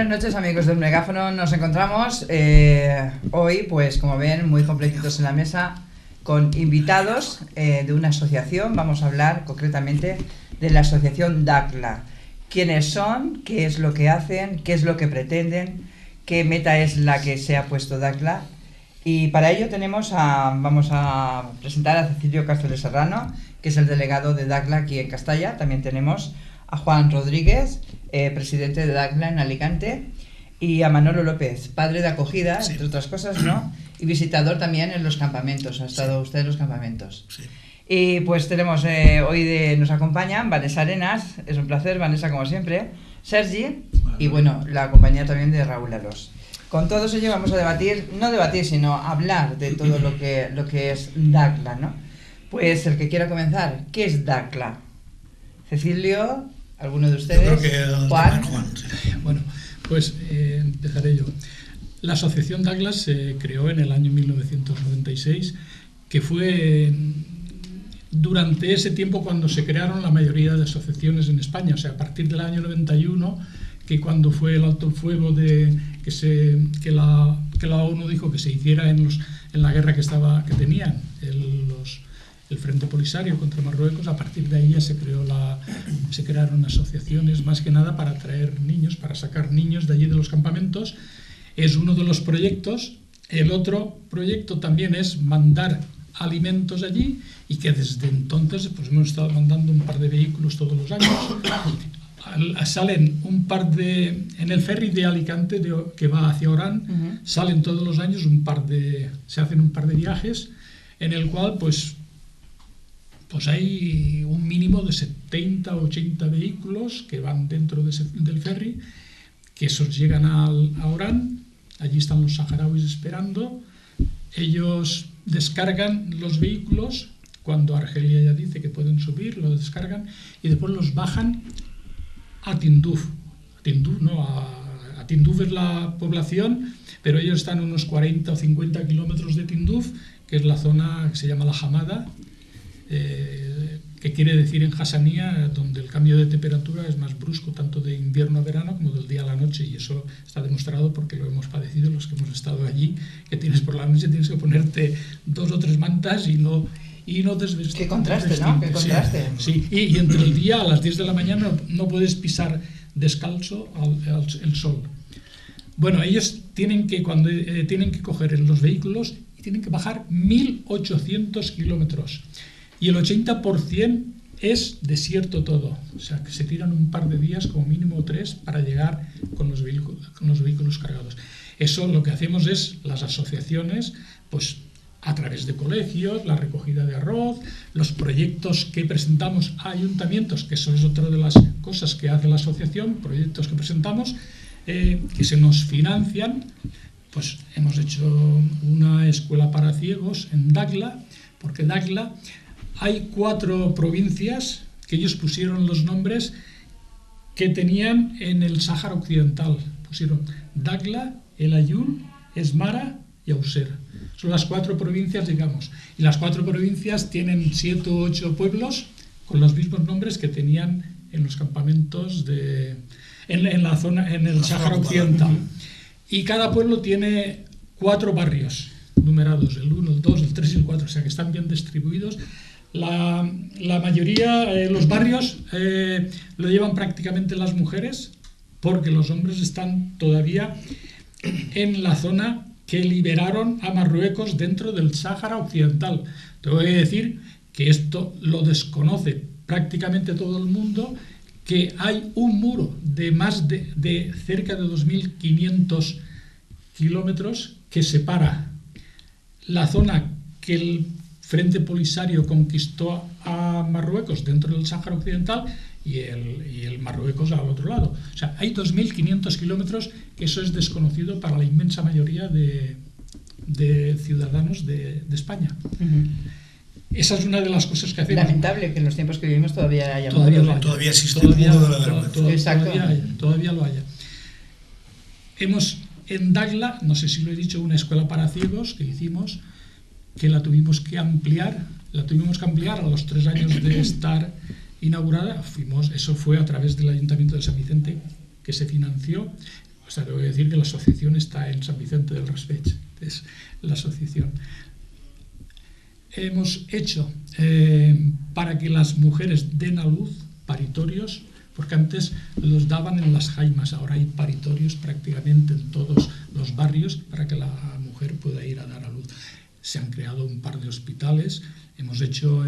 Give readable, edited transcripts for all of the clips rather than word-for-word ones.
Buenas noches, amigos del Megáfono. Nos encontramos hoy, pues como ven, muy completitos en la mesa, con invitados de una asociación. Vamos a hablar concretamente de la asociación DACLA. ¿Quiénes son? ¿Qué es lo que hacen? ¿Qué es lo que pretenden? ¿Qué meta es la que se ha puesto DACLA? Y para ello vamos a presentar a Cecilio Castro de Serrano, que es el delegado de DACLA aquí en Castalla. También tenemos a Juan Rodríguez, presidente de DACLA en Alicante, y a Manolo López, padre de acogida, sí, entre otras cosas, ¿no? Y visitador también en los campamentos. Ha estado usted en los campamentos. Sí. Y pues tenemos nos acompañan Vanessa Arenas, es un placer, Vanessa, como siempre, Sergi, y bueno, la compañía también de Raúl Alós. Con todos ellos vamos a debatir, sino hablar de todo lo que es DACLA, ¿no? Pues el que quiera comenzar, ¿qué es DACLA? Cecilio, ¿alguno de ustedes? Yo creo que Juan. Sí. Bueno, pues empezaré yo. La asociación DACLA se creó en el año 1996, que fue durante ese tiempo cuando se crearon la mayoría de asociaciones en España. O sea, a partir del año 91, que cuando fue el alto el fuego que la ONU dijo que se hiciera en la guerra que tenían el Frente Polisario contra Marruecos. A partir de ahí ya se crearon asociaciones, más que nada para traer niños, para sacar niños de allí de los campamentos. Es uno de los proyectos. El otro proyecto también es mandar alimentos allí, y que desde entonces pues hemos estado mandando un par de vehículos todos los años. Salen en el ferry de Alicante que va hacia Orán, salen todos los años se hacen un par de viajes en el cual pues hay un mínimo de 70 o 80 vehículos que van dentro del ferry, que esos llegan a Orán. Allí están los saharauis esperando. Ellos descargan los vehículos cuando Argelia ya dice que pueden subir, los descargan y después los bajan a Tinduf. A Tinduf es la población, pero ellos están a unos 40 o 50 kilómetros de Tinduf, que es la zona que se llama la Hamada, que quiere decir en Hassanía, donde el cambio de temperatura es más brusco, tanto de invierno a verano como del día a la noche, y eso está demostrado porque lo hemos padecido los que hemos estado allí, que por la noche tienes que ponerte 2 o 3 mantas y no desvestir. Qué contraste, ¿no? Qué contraste. Sí. Y entre el día a las 10 de la mañana no puedes pisar descalzo el sol. Bueno, ellos tienen que coger los vehículos y tienen que bajar 1.800 kilómetros. Y el 80% es desierto todo. O sea, que se tiran un par de días, como mínimo 3, para llegar con los vehículos cargados. Eso lo que hacemos es, las asociaciones, pues a través de colegios, la recogida de arroz, los proyectos que presentamos a ayuntamientos, que eso es otra de las cosas que hace la asociación, proyectos que presentamos, que se nos financian. Pues hemos hecho una escuela para ciegos en DACLA, porque DACLA hay 4 provincias que ellos pusieron los nombres que tenían en el Sáhara Occidental. Pusieron DACLA, El Ayun, Esmara y Auser. Son las 4 provincias, digamos. Y las 4 provincias tienen 7 u 8 pueblos con los mismos nombres que tenían en los campamentos en la zona, en el Sáhara Occidental. Y cada pueblo tiene 4 barrios numerados, el 1, el 2, el 3 y el 4, o sea que están bien distribuidos. La mayoría, los barrios, lo llevan prácticamente las mujeres, porque los hombres están todavía en la zona que liberaron a Marruecos dentro del Sáhara Occidental. Te voy a decir que esto lo desconoce prácticamente todo el mundo, que hay un muro de cerca de 2.500 kilómetros que separa la zona que el Frente Polisario conquistó a Marruecos dentro del Sáhara Occidental y el Marruecos al otro lado. O sea, hay 2.500 kilómetros, que eso es desconocido para la inmensa mayoría de ciudadanos de España. Esa es una de las cosas que hacemos. Lamentable que en los tiempos que vivimos todavía haya Todavía existe el muro de la vergüenza. Exacto. Todavía lo haya. Hemos en DACLA, no sé si lo he dicho, una escuela para ciegos que hicimos, que la tuvimos que ampliar a los 3 años de estar inaugurada. Eso fue a través del Ayuntamiento de San Vicente, que se financió O sea, tengo que decir que la asociación está en San Vicente del Raspeig, es la asociación. Hemos hecho para que las mujeres den a luz paritorios, porque antes los daban en las jaimas, ahora hay paritorios prácticamente en todos los barrios para que la mujer pueda ir a dar a luz. Se han creado un par de hospitales, hemos hecho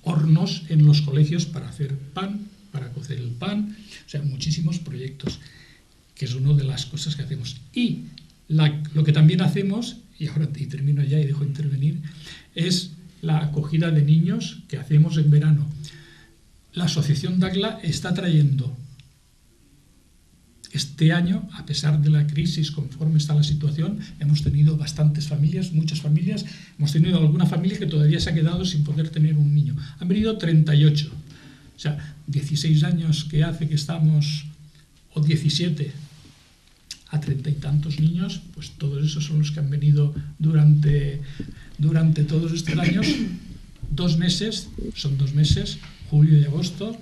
hornos en los colegios para hacer pan, para cocer el pan, o sea, muchísimos proyectos, que es una de las cosas que hacemos. Y lo que también hacemos, y ahora termino ya y dejo intervenir, es la acogida de niños que hacemos en verano. La Asociación Dagla está trayendo este año, a pesar de la crisis, conforme está la situación, hemos tenido bastantes familias, muchas familias, hemos tenido alguna familia que todavía se ha quedado sin poder tener un niño. Han venido 38, o sea, 16 años que hace que estamos, o 17, a 30 y tantos niños, pues todos esos son los que han venido durante todos estos años. 2 meses, son 2 meses, julio y agosto,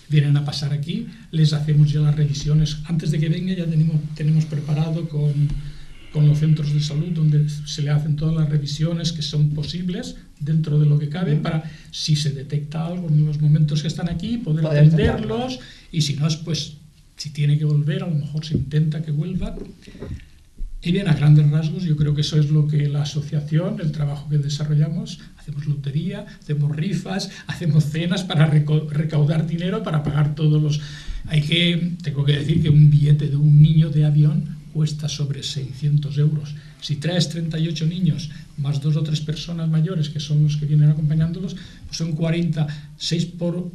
vienen a pasar aquí, les hacemos ya las revisiones. Antes de que venga ya tenemos preparado con los centros de salud donde se le hacen todas las revisiones que son posibles dentro de lo que cabe para, si se detecta algo en los momentos que están aquí, poder atenderlos, y si no es, pues, si tiene que volver, a lo mejor se intenta que vuelva. Y bien, a grandes rasgos, yo creo que eso es lo que la asociación, el trabajo que desarrollamos, hacemos lotería, hacemos rifas, hacemos cenas para recaudar dinero para pagar todos los... Tengo que decir que un billete de un niño de avión cuesta sobre 600 euros. Si traes 38 niños, más 2 o 3 personas mayores, que son los que vienen acompañándolos, pues son 40, 6 por...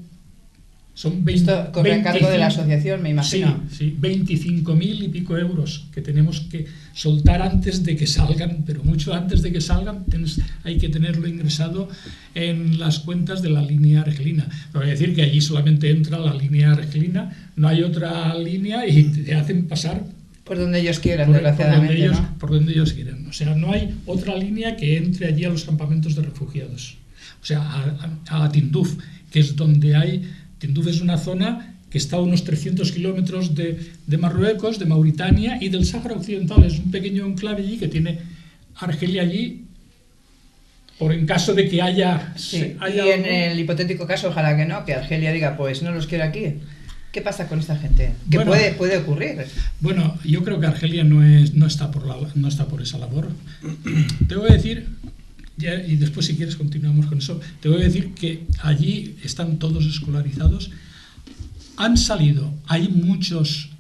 Son 20, esto corre a cargo de la asociación, me imagino. Sí, 25.000 y pico euros que tenemos que soltar antes de que salgan, pero mucho antes de que salgan hay que tenerlo ingresado en las cuentas de la línea argelina. Voy a decir que allí solamente entra la línea argelina, no hay otra línea y te hacen pasar por donde ellos quieran, desgraciadamente, ¿no? Por donde ellos quieran. O sea, no hay otra línea que entre allí a los campamentos de refugiados. O sea, a Tinduf, que es donde hay... Tinduf es una zona que está a unos 300 kilómetros de Marruecos, de Mauritania y del Sáhara Occidental. Es un pequeño enclave allí que tiene Argelia allí, por en caso de que haya... Sí, y en el hipotético caso, ojalá que no, que Argelia diga, pues no los quiero aquí. ¿Qué pasa con esta gente? ¿Qué puede ocurrir? Bueno, yo creo que Argelia no está por esa labor. Tengo que decir... y después, si quieres, continuamos con eso. Te voy a decir que allí están todos escolarizados. Han salido, hay muchos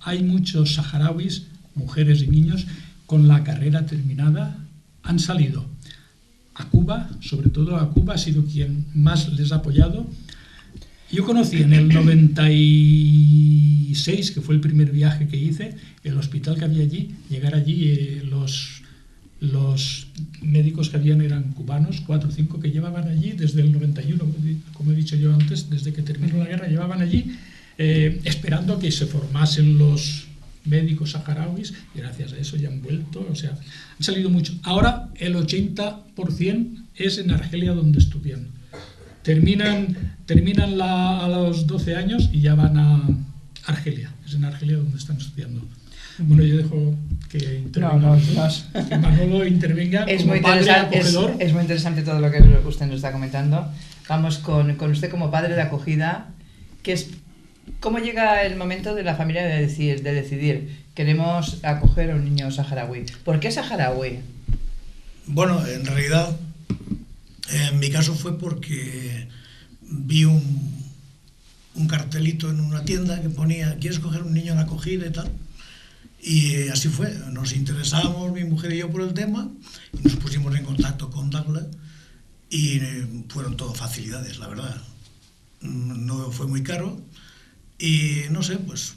saharauis, mujeres y niños, con la carrera terminada. Han salido a Cuba, sobre todo a Cuba ha sido quien más les ha apoyado. Yo conocí en el 96, que fue el primer viaje que hice, el hospital que había allí, llegar allí, los médicos que habían eran cubanos, 4 o 5 que llevaban allí desde el 91, como he dicho yo antes, desde que terminó la guerra, llevaban allí esperando a que se formasen los médicos saharauis, y gracias a eso ya han vuelto, o sea, han salido muchos. Ahora el 80% es en Argelia donde estudian. Terminan a los 12 años y ya van a Argelia, es en Argelia donde están estudiando. Bueno, yo dejo que intervenga, que Manolo intervenga como padre acogedor. Es muy interesante todo lo que usted nos está comentando. Vamos con usted como padre de acogida. ¿Cómo llega el momento de la familia de decidir queremos acoger a un niño saharaui? ¿Por qué saharaui? Bueno, en realidad, en mi caso fue porque vi un cartelito en una tienda que ponía ¿quieres coger un niño en acogida y tal? Y así fue, nos interesábamos mi mujer y yo por el tema y nos pusimos en contacto con Dagla y fueron todo facilidades, la verdad. No fue muy caro y no sé, pues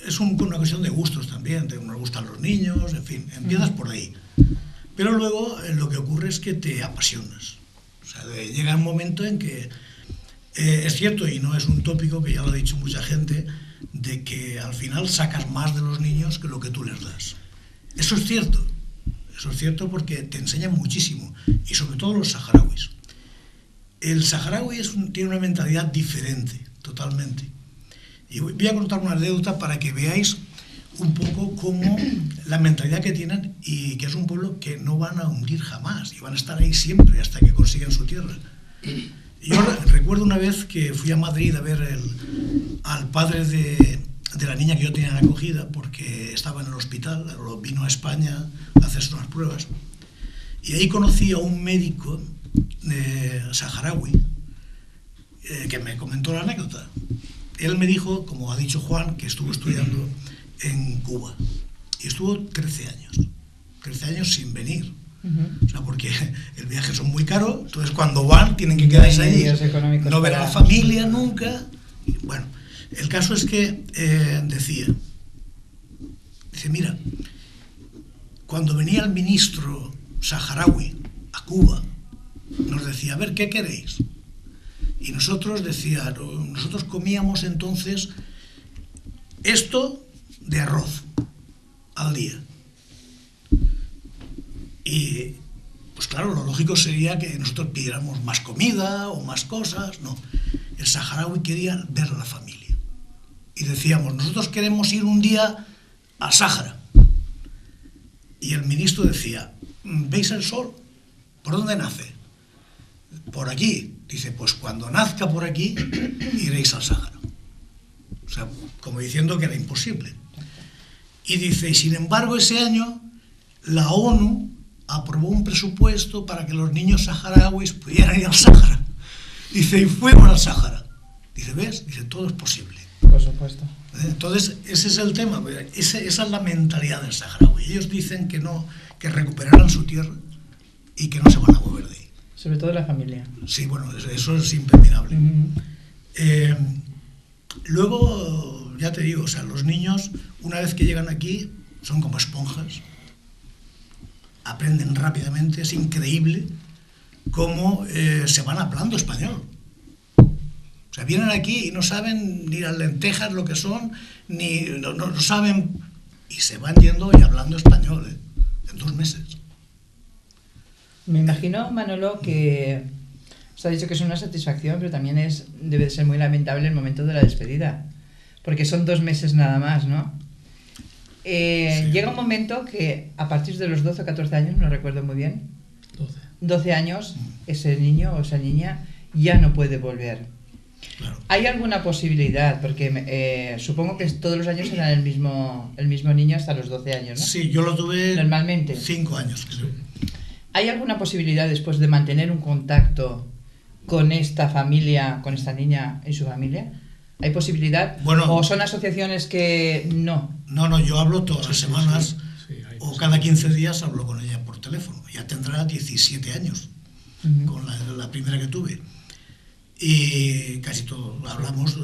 es una cuestión de gustos también, nos gustan los niños, en fin, empiezas por ahí. Pero luego lo que ocurre es que te apasionas. O sea, llega un momento en que es cierto, y no es un tópico que ya lo ha dicho mucha gente, de que al final sacas más de los niños que lo que tú les das. Eso es cierto porque te enseñan muchísimo, y sobre todo los saharauis. El saharaui tiene una mentalidad diferente, totalmente. Y voy a contar una anécdota para que veáis un poco cómo la mentalidad que tienen, y que es un pueblo que no van a hundir jamás y van a estar ahí siempre hasta que consigan su tierra. Yo recuerdo una vez que fui a Madrid a ver al padre de la niña que yo tenía en acogida, porque estaba en el hospital, vino a España a hacerse unas pruebas, y ahí conocí a un médico saharaui que me comentó la anécdota. Él me dijo, como ha dicho Juan, que estuvo estudiando en Cuba y estuvo 13 años sin venir. O sea, porque el viaje son muy caros, entonces cuando van tienen que quedarse allí, no ver a la familia nunca. Bueno, el caso es que dice, mira, cuando venía el ministro saharaui a Cuba, nos decía, a ver, ¿qué queréis? Y nosotros nosotros comíamos entonces esto de arroz al día. Y pues claro, lo lógico sería que nosotros pidiéramos más comida o más cosas. No, el saharaui quería ver a la familia. Y decíamos, nosotros queremos ir un día al Sáhara. Y el ministro decía, ¿veis el sol? ¿Por dónde nace? Por aquí. Dice, pues cuando nazca por aquí, iréis al Sáhara. O sea, como diciendo que era imposible. Y dice, y sin embargo ese año la ONU aprobó un presupuesto para que los niños saharauis pudieran ir al Sáhara. Dice, y fueron al Sáhara. Dice, ¿ves? Dice, todo es posible. Por supuesto. Entonces, ese es el tema. Esa es la mentalidad del saharaui. Ellos dicen que no, que recuperarán su tierra y que no se van a mover de ahí. Sobre todo la familia. Sí, bueno, eso es impepinable. Luego, ya te digo, o sea, los niños, una vez que llegan aquí, son como esponjas. Aprenden rápidamente, es increíble cómo se van hablando español. O sea, vienen aquí y no saben ni las lentejas lo que son, ni no saben, y se van yendo y hablando español, en 2 meses. Me imagino, Manolo, que os ha dicho que es una satisfacción, pero también debe de ser muy lamentable el momento de la despedida, porque son 2 meses nada más, ¿no? Sí. Llega un momento que a partir de los 12 o 14 años, no recuerdo muy bien, 12 años, ese niño o esa niña ya no puede volver. Claro. ¿Hay alguna posibilidad? Porque supongo que todos los años será el mismo niño hasta los 12 años, ¿no? Sí, yo lo tuve normalmente 5 años, creo. ¿Hay alguna posibilidad después de mantener un contacto con esta familia, con esta niña y su familia? ¿Hay posibilidad? Bueno, ¿O son asociaciones que no? No, yo hablo todas las semanas o cada 15 días hablo con ella por teléfono. Ya tendrá 17 años con la primera que tuve. Y casi todo hablamos.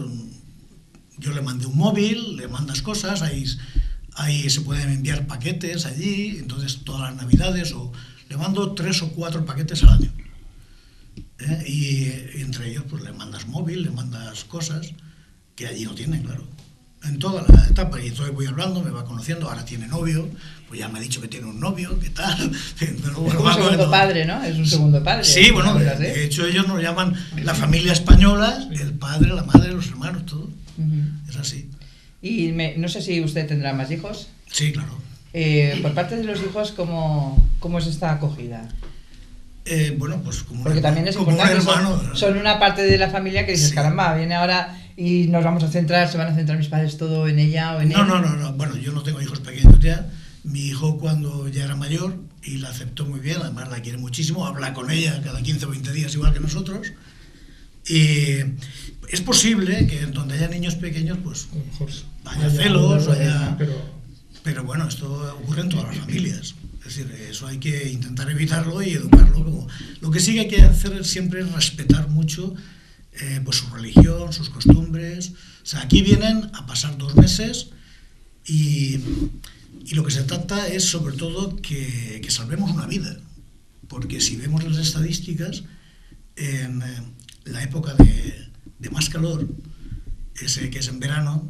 Yo le mandé un móvil, le mandas cosas, ahí se pueden enviar paquetes allí, entonces todas las navidades, o le mando 3 o 4 paquetes al año. Y entre ellos pues le mandas móvil, le mandas cosas que allí no tienen, claro. En toda la etapa, y entonces voy hablando, me va conociendo, ahora tiene novio, pues ya me ha dicho que tiene un novio, ¿qué tal? Pero bueno, es un segundo padre, ¿no? Es un segundo padre. Sí, bueno, de hecho ellos nos llaman la familia española, el padre, la madre, los hermanos, todo. Es así. Y no sé si usted tendrá más hijos. Sí, claro. Por parte de los hijos, ¿cómo es esta acogida? Bueno, pues porque también es importante, son una parte de la familia que dices, sí, caramba, viene ahora y nos vamos a centrar, se van a centrar mis padres todo en ella o en él. No, bueno, yo no tengo hijos pequeños ya. Mi hijo cuando ya era mayor y la aceptó muy bien, además la quiere muchísimo, habla con ella cada 15 o 20 días igual que nosotros. Y es posible que donde haya niños pequeños pues haya celos, pero bueno, esto ocurre en todas las familias. Es decir, eso hay que intentar evitarlo y educarlo. Lo que sí que hay que hacer siempre es respetar mucho pues su religión, sus costumbres. O sea, aquí vienen a pasar 2 meses y lo que se trata es sobre todo que salvemos una vida. Porque si vemos las estadísticas, en la época de más calor, que es en verano,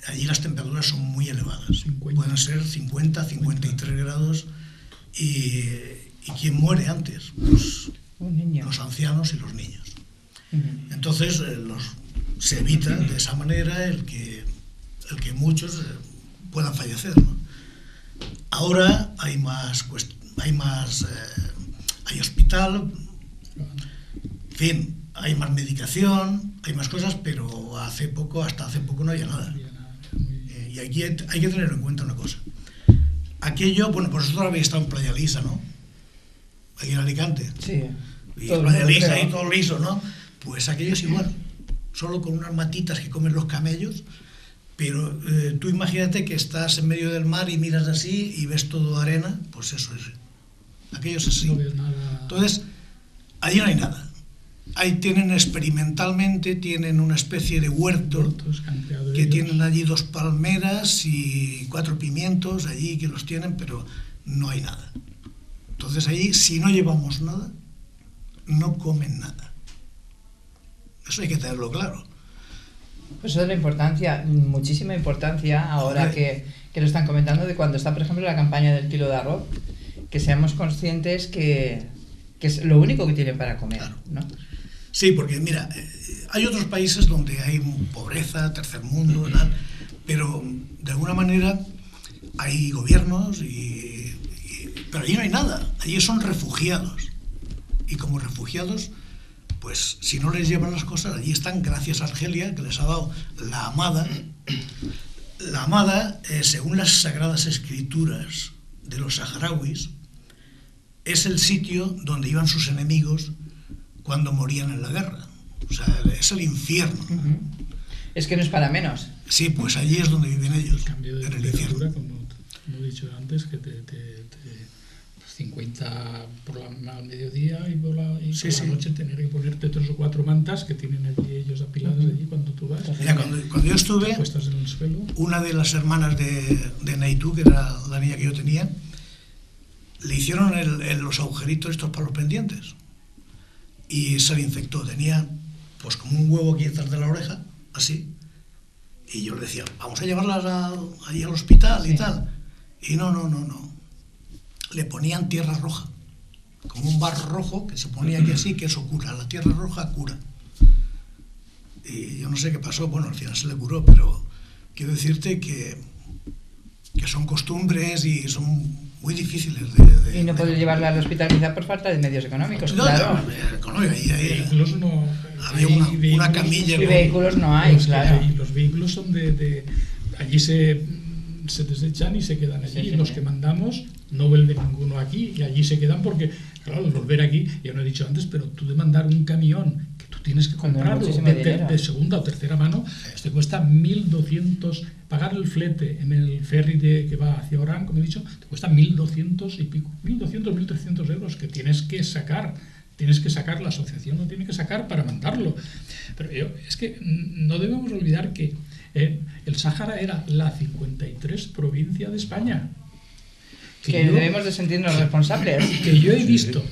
allí las temperaturas son muy elevadas. Pueden ser 50, 53 grados. ¿Y quién muere antes? Pues los ancianos y los niños. Entonces, se evita de esa manera el que muchos puedan fallecer, ¿no? Ahora hay hay hospital, en fin, hay más medicación, hay más cosas, pero hasta hace poco no había nada. Y aquí hay que tener en cuenta una cosa. Aquello, bueno, pues vosotros habéis estado en Playa Lisa, ¿no? Aquí en Alicante. Sí. Y Playa Lisa y todo liso, ¿no? Pues aquello es igual, solo con unas matitas que comen los camellos, pero tú imagínate que estás en medio del mar y miras así y ves todo arena, pues eso es. Aquello es así. No veo nada. Entonces, allí no hay nada. Ahí tienen experimentalmente, tienen una especie de huerto que tienen allí 2 palmeras y 4 pimientos allí que los tienen, pero no hay nada. Entonces allí, si no llevamos nada, no comen nada. Eso hay que tenerlo claro. Pues eso es la importancia, muchísima importancia, ahora que lo están comentando, de cuando está, por ejemplo, la campaña del kilo de arroz, que seamos conscientes que es lo único que tienen para comer, claro, ¿no? Sí, porque mira, hay otros países donde hay pobreza, tercer mundo, ¿verdad? Pero de alguna manera hay gobiernos, pero allí no hay nada, allí son refugiados. Y como refugiados, pues si no les llevan las cosas, allí están gracias a Argelia, que les ha dado la Amada. La Amada, según las sagradas escrituras de los saharauis, es el sitio donde iban sus enemigos cuando morían en la guerra. O sea, es el infierno. Uh-huh. Es que no es para menos. Sí, pues allí es donde viven ellos, el cambio de en el infierno. Como he dicho antes, que 50 al mediodía y por la noche tener que ponerte 3 o 4 mantas que tienen allí ellos apiladas allí cuando tú vas. Mira, cuando yo estuve, en el suelo. Una de las hermanas de Neitu, que era la niña que yo tenía, le hicieron los agujeritos estos para los pendientes y se le infectó. Tenía pues como un huevo aquí detrás de la oreja, así, y yo le decía, vamos a llevarlas allí al hospital y tal, y no, le ponían tierra roja, como un barro rojo que se ponía aquí así, que eso cura, la tierra roja cura. Y yo no sé qué pasó, bueno, al final se le curó, pero quiero decirte que son costumbres y son muy difíciles de y no puedes llevarla al hospital quizá por falta de medios económicos, claro. Vehículos no... Había una camilla. Y vehículos no hay, claro. Y los vehículos son allí se desechan y se quedan allí. Los que mandamos no vuelve ninguno aquí y allí se quedan porque, claro, al volver aquí, ya lo he dicho antes, pero tú de mandar un camión que tú tienes que comprarlo de segunda o tercera mano, te cuesta 1.200, pagar el flete en el ferry que va hacia Orán, como he dicho, te cuesta 1.200 y pico, 1.200, 1.300 euros que tienes que sacar, la asociación lo tiene que sacar para mandarlo. Pero es que no debemos olvidar que el Sáhara era la 53 provincia de España. Que debemos de sentirnos responsables. Que yo he visto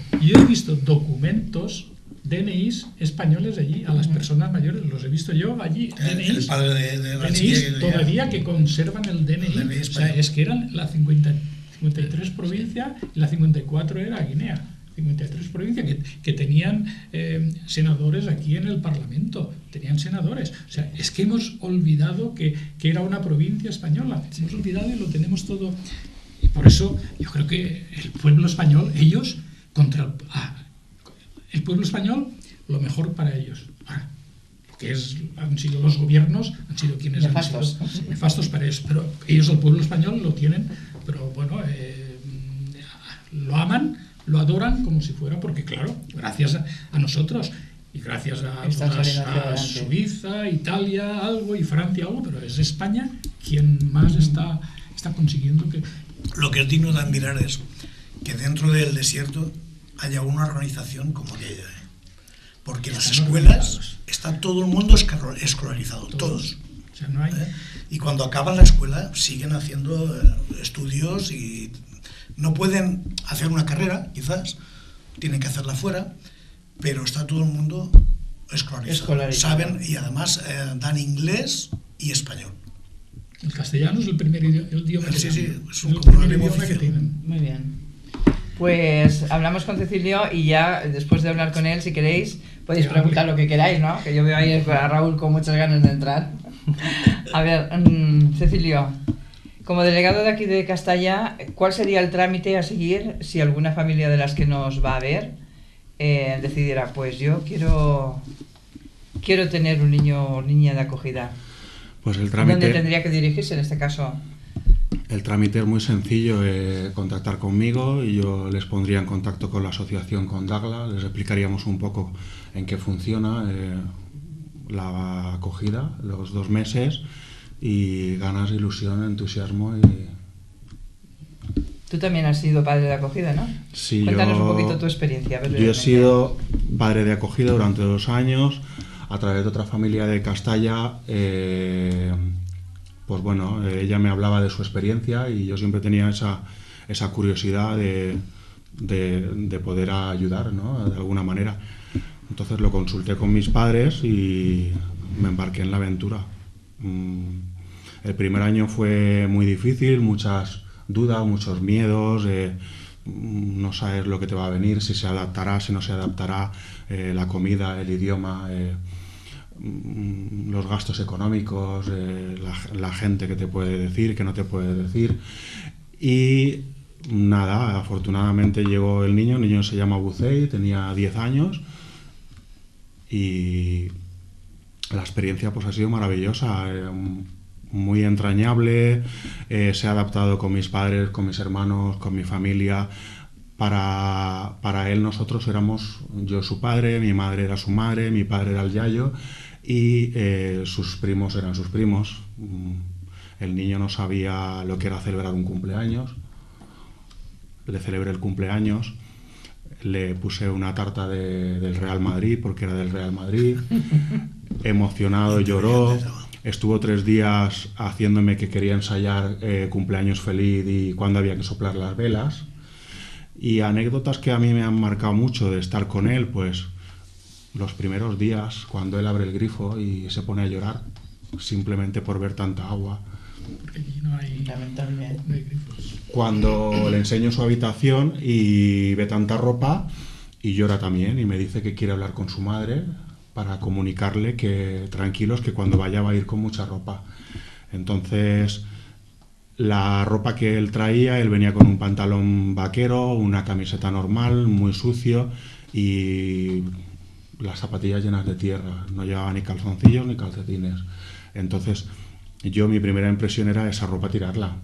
documentos, DNIs españoles allí, a las personas mayores, los he visto yo allí, el padre de la DNIs todavía que conservan el DNI. O sea, es que eran la 53 provincia y la 54 era Guinea. 53 provincias que tenían senadores aquí en el Parlamento, tenían senadores. O sea, es que hemos olvidado que era una provincia española. Hemos olvidado y lo tenemos todo. Y por eso yo creo que el pueblo español, ellos, el pueblo español, lo mejor para ellos. Ahora, lo que han sido los gobiernos, han sido quienes nefastos. Han sido nefastos para eso. Pero ellos, el pueblo español, lo tienen, pero bueno, lo aman, lo adoran como si fuera, porque claro, gracias a nosotros y gracias a Suiza, Italia, algo, y Francia, algo, pero es España quien más está consiguiendo que... Lo que es digno de admirar es que dentro del desierto haya una organización como aquella, porque en las escuelas está todo el mundo escolarizado, todos. O sea, no hay... Y cuando acaban la escuela siguen haciendo estudios y no pueden hacer una carrera, quizás, tienen que hacerla fuera, pero está todo el mundo escolarizado. Saben, y además dan inglés y español. El castellano es el primer idioma. Sí, es un primer idioma que tienen. Muy bien. Pues hablamos con Cecilio y ya después de hablar con él, si queréis, podéis preguntar lo que queráis, ¿no? Que yo veo ahí a Raúl con muchas ganas de entrar. A ver, Cecilio, como delegado de aquí de Castalla, ¿cuál sería el trámite a seguir si alguna familia de las que nos va a ver decidiera, pues yo quiero tener un niño o niña de acogida? Pues el trámite... ¿Dónde tendría que dirigirse en este caso? El trámite es muy sencillo, contactar conmigo y yo les pondría en contacto con la asociación, con Dagla, les explicaríamos un poco en qué funciona la acogida, los 2 meses, y ganas ilusión, entusiasmo y... Tú también has sido padre de acogida, ¿no? Sí, cuéntanos un poquito tu experiencia. Yo he sido padre de acogida durante 2 años, a través de otra familia de Castalla. Pues bueno, ella me hablaba de su experiencia y yo siempre tenía esa curiosidad de poder ayudar, ¿no? De alguna manera. Entonces lo consulté con mis padres y me embarqué en la aventura. El primer año fue muy difícil, muchas dudas, muchos miedos, no sabes lo que te va a venir, si se adaptará, si no se adaptará, la comida, el idioma... los gastos económicos, la gente que te puede decir, que no te puede decir. Y nada, afortunadamente llegó el niño se llama Bucey, tenía 10 años y la experiencia pues ha sido maravillosa, muy entrañable. Se ha adaptado con mis padres, con mis hermanos, con mi familia. Para él nosotros éramos, yo su padre, mi madre era su madre, mi padre era el yayo y sus primos eran sus primos. El niño no sabía lo que era celebrar un cumpleaños, le celebré el cumpleaños, le puse una tarta del Real Madrid porque era del Real Madrid, emocionado, lloró, estuvo 3 días haciéndome que quería ensayar cumpleaños feliz y cuándo había que soplar las velas. Y anécdotas que a mí me han marcado mucho de estar con él, pues los primeros días, cuando él abre el grifo y se pone a llorar, simplemente por ver tanta agua. Porque aquí no hay grifos. Cuando le enseño su habitación y ve tanta ropa y llora también y me dice que quiere hablar con su madre para comunicarle que tranquilos, que cuando vaya va a ir con mucha ropa. Entonces... la ropa que él traía, él venía con un pantalón vaquero, una camiseta normal, muy sucio y las zapatillas llenas de tierra. No llevaba ni calzoncillos ni calcetines. Entonces, mi primera impresión era esa ropa tirarla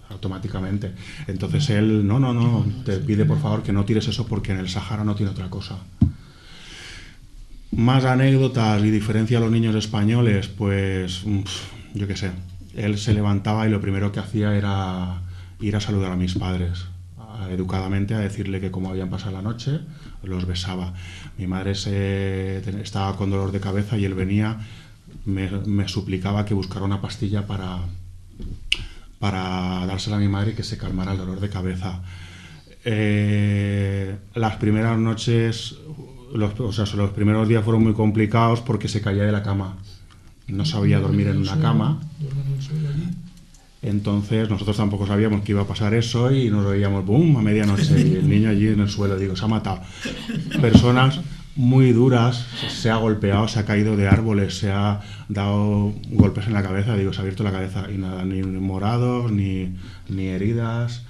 automáticamente. Entonces él, no, te pide por favor que no tires eso porque en el Sahara no tiene otra cosa. Más anécdotas y diferencia a los niños españoles, pues yo qué sé. Él se levantaba y lo primero que hacía era ir a saludar a mis padres, educadamente a decirle que como habían pasado la noche, los besaba. Mi madre estaba con dolor de cabeza y él venía, me suplicaba que buscara una pastilla para dársela a mi madre y que se calmara el dolor de cabeza. Las primeras noches, los primeros días fueron muy complicados porque se caía de la cama. No sabía dormir en una cama. Entonces nosotros tampoco sabíamos que iba a pasar eso y nos veíamos boom a medianoche y el niño allí en el suelo. Digo, se ha matado. Personas muy duras, se ha golpeado, se ha caído de árboles, se ha dado golpes en la cabeza. Digo, se ha abierto la cabeza y nada, ni morados, ni heridas,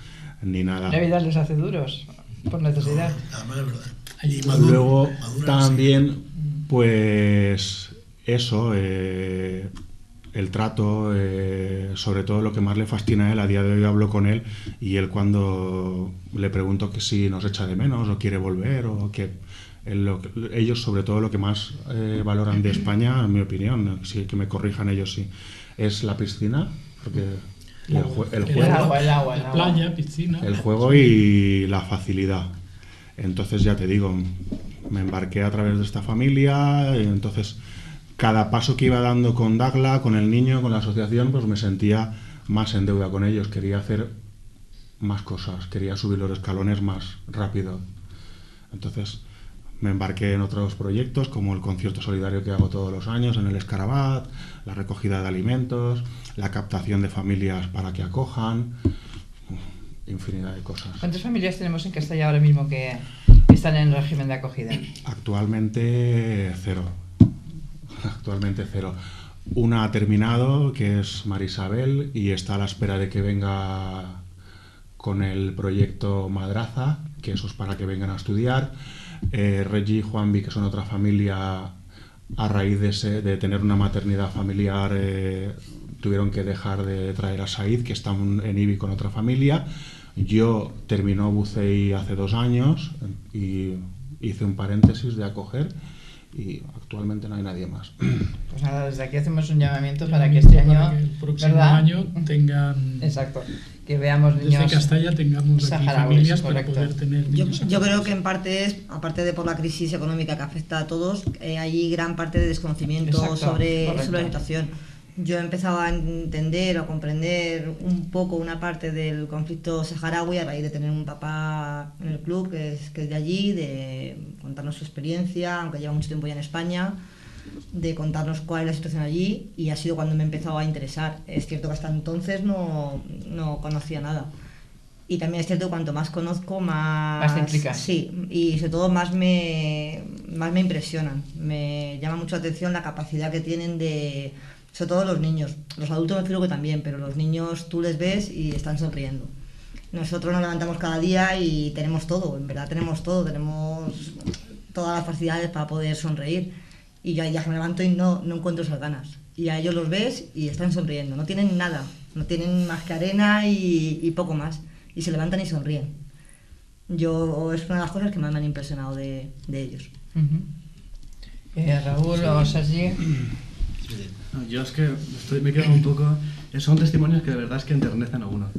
ni nada. La vida les hace duros por necesidad. Luego también, pues eso, el trato, sobre todo lo que más le fascina a él, a día de hoy hablo con él y él cuando le pregunto que si nos echa de menos o quiere volver o que ellos sobre todo lo que más valoran de España, en mi opinión, sí, que me corrijan ellos, sí, es la piscina, porque el juego, la playa, piscina, el juego y la facilidad. Entonces ya te digo, me embarqué a través de esta familia y entonces cada paso que iba dando con Dagla, con el niño, con la asociación, pues me sentía más en deuda con ellos. Quería hacer más cosas, quería subir los escalones más rápido. Entonces me embarqué en otros proyectos, como el concierto solidario que hago todos los años en el Escarabat, la recogida de alimentos, la captación de familias para que acojan. infinidad de cosas. ¿Cuántas familias tenemos en Castalla ahora mismo que están en régimen de acogida? Actualmente cero. Actualmente cero. Una ha terminado, que es Marisabel, y está a la espera de que venga con el proyecto Madraza, que eso es para que vengan a estudiar. Reggie y Juanvi, que son otra familia, a raíz de tener una maternidad familiar, tuvieron que dejar de traer a Said, que está en IBI con otra familia. Yo terminó Bucei hace 2 años y hice un paréntesis de acoger, y actualmente no hay nadie más. Pues nada, desde aquí hacemos un llamamiento para que este año, el próximo ¿verdad? año tengan, exacto, que veamos desde niños Castalla tengamos aquí saharauis, familias para correcto. poder tener Yo, niños. yo creo que en parte es, aparte de por la crisis económica que afecta a todos, hay gran parte de desconocimiento Exacto, sobre correcto. la situación. Yo empezaba a entender o a comprender un poco una parte del conflicto saharaui a raíz de tener un papá en el club que es de allí, de contarnos su experiencia, aunque lleva mucho tiempo ya en España, de contarnos cuál es la situación allí, y ha sido cuando me he empezado a interesar. Es cierto que hasta entonces no conocía nada. Y también es cierto que cuanto más conozco, Más te implicas. Sí, y sobre todo más me impresionan. Me llama mucho la atención la capacidad que tienen de... Sobre todo los niños. Los adultos me creo que también, pero los niños tú les ves y están sonriendo. Nosotros nos levantamos cada día y tenemos todo, en verdad tenemos todo. Tenemos todas las facilidades para poder sonreír. Y yo hay días que me levanto y no encuentro esas ganas. Y a ellos los ves y están sonriendo. No tienen nada. No tienen más que arena y poco más. Y se levantan y sonríen. Es una de las cosas que más me han impresionado de ellos. Raúl o Sergi. No, yo es que me quedo un poco... Son testimonios que de verdad es que enternecen a uno.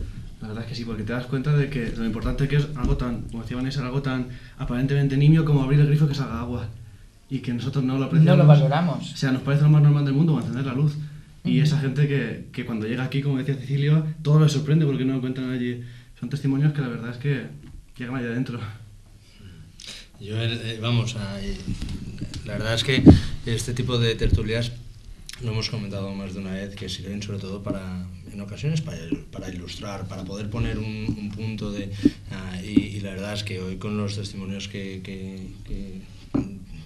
La verdad es que sí, porque te das cuenta de que lo importante que es algo tan, como decía Vanessa, algo tan aparentemente nimio como abrir el grifo que salga agua. Y que nosotros no lo apreciamos. No lo valoramos. O sea, nos parece lo más normal del mundo encender la luz. Y esa gente que cuando llega aquí, como decía Cecilio, todo les sorprende porque no lo encuentran allí. Son testimonios que la verdad es que llegan allá adentro. Yo, la verdad es que este tipo de tertulias lo hemos comentado más de una vez, que sirven sobre todo en ocasiones para ilustrar, para poder poner un punto de... y la verdad es que hoy con los testimonios que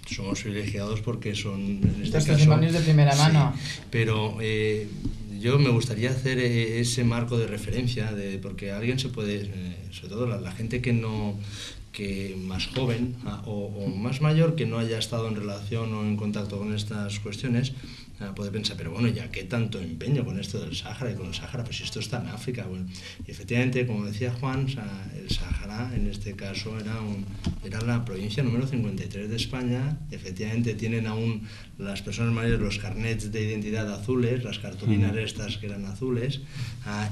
somos privilegiados porque son, en este Estos caso... testimonios de primera mano. Sí, pero yo me gustaría hacer ese marco de referencia, porque alguien se puede, sobre todo la gente que más joven o más mayor, que no haya estado en relación o en contacto con estas cuestiones, puede pensar, pero bueno, ¿ya qué tanto empeño con esto del Sáhara y con el Sáhara? Pues si esto está en África. Bueno, y efectivamente, como decía Juan, el Sáhara en este caso era la provincia número 53 de España. Efectivamente tienen aún las personas mayores los carnets de identidad azules, las cartulinas estas que eran azules,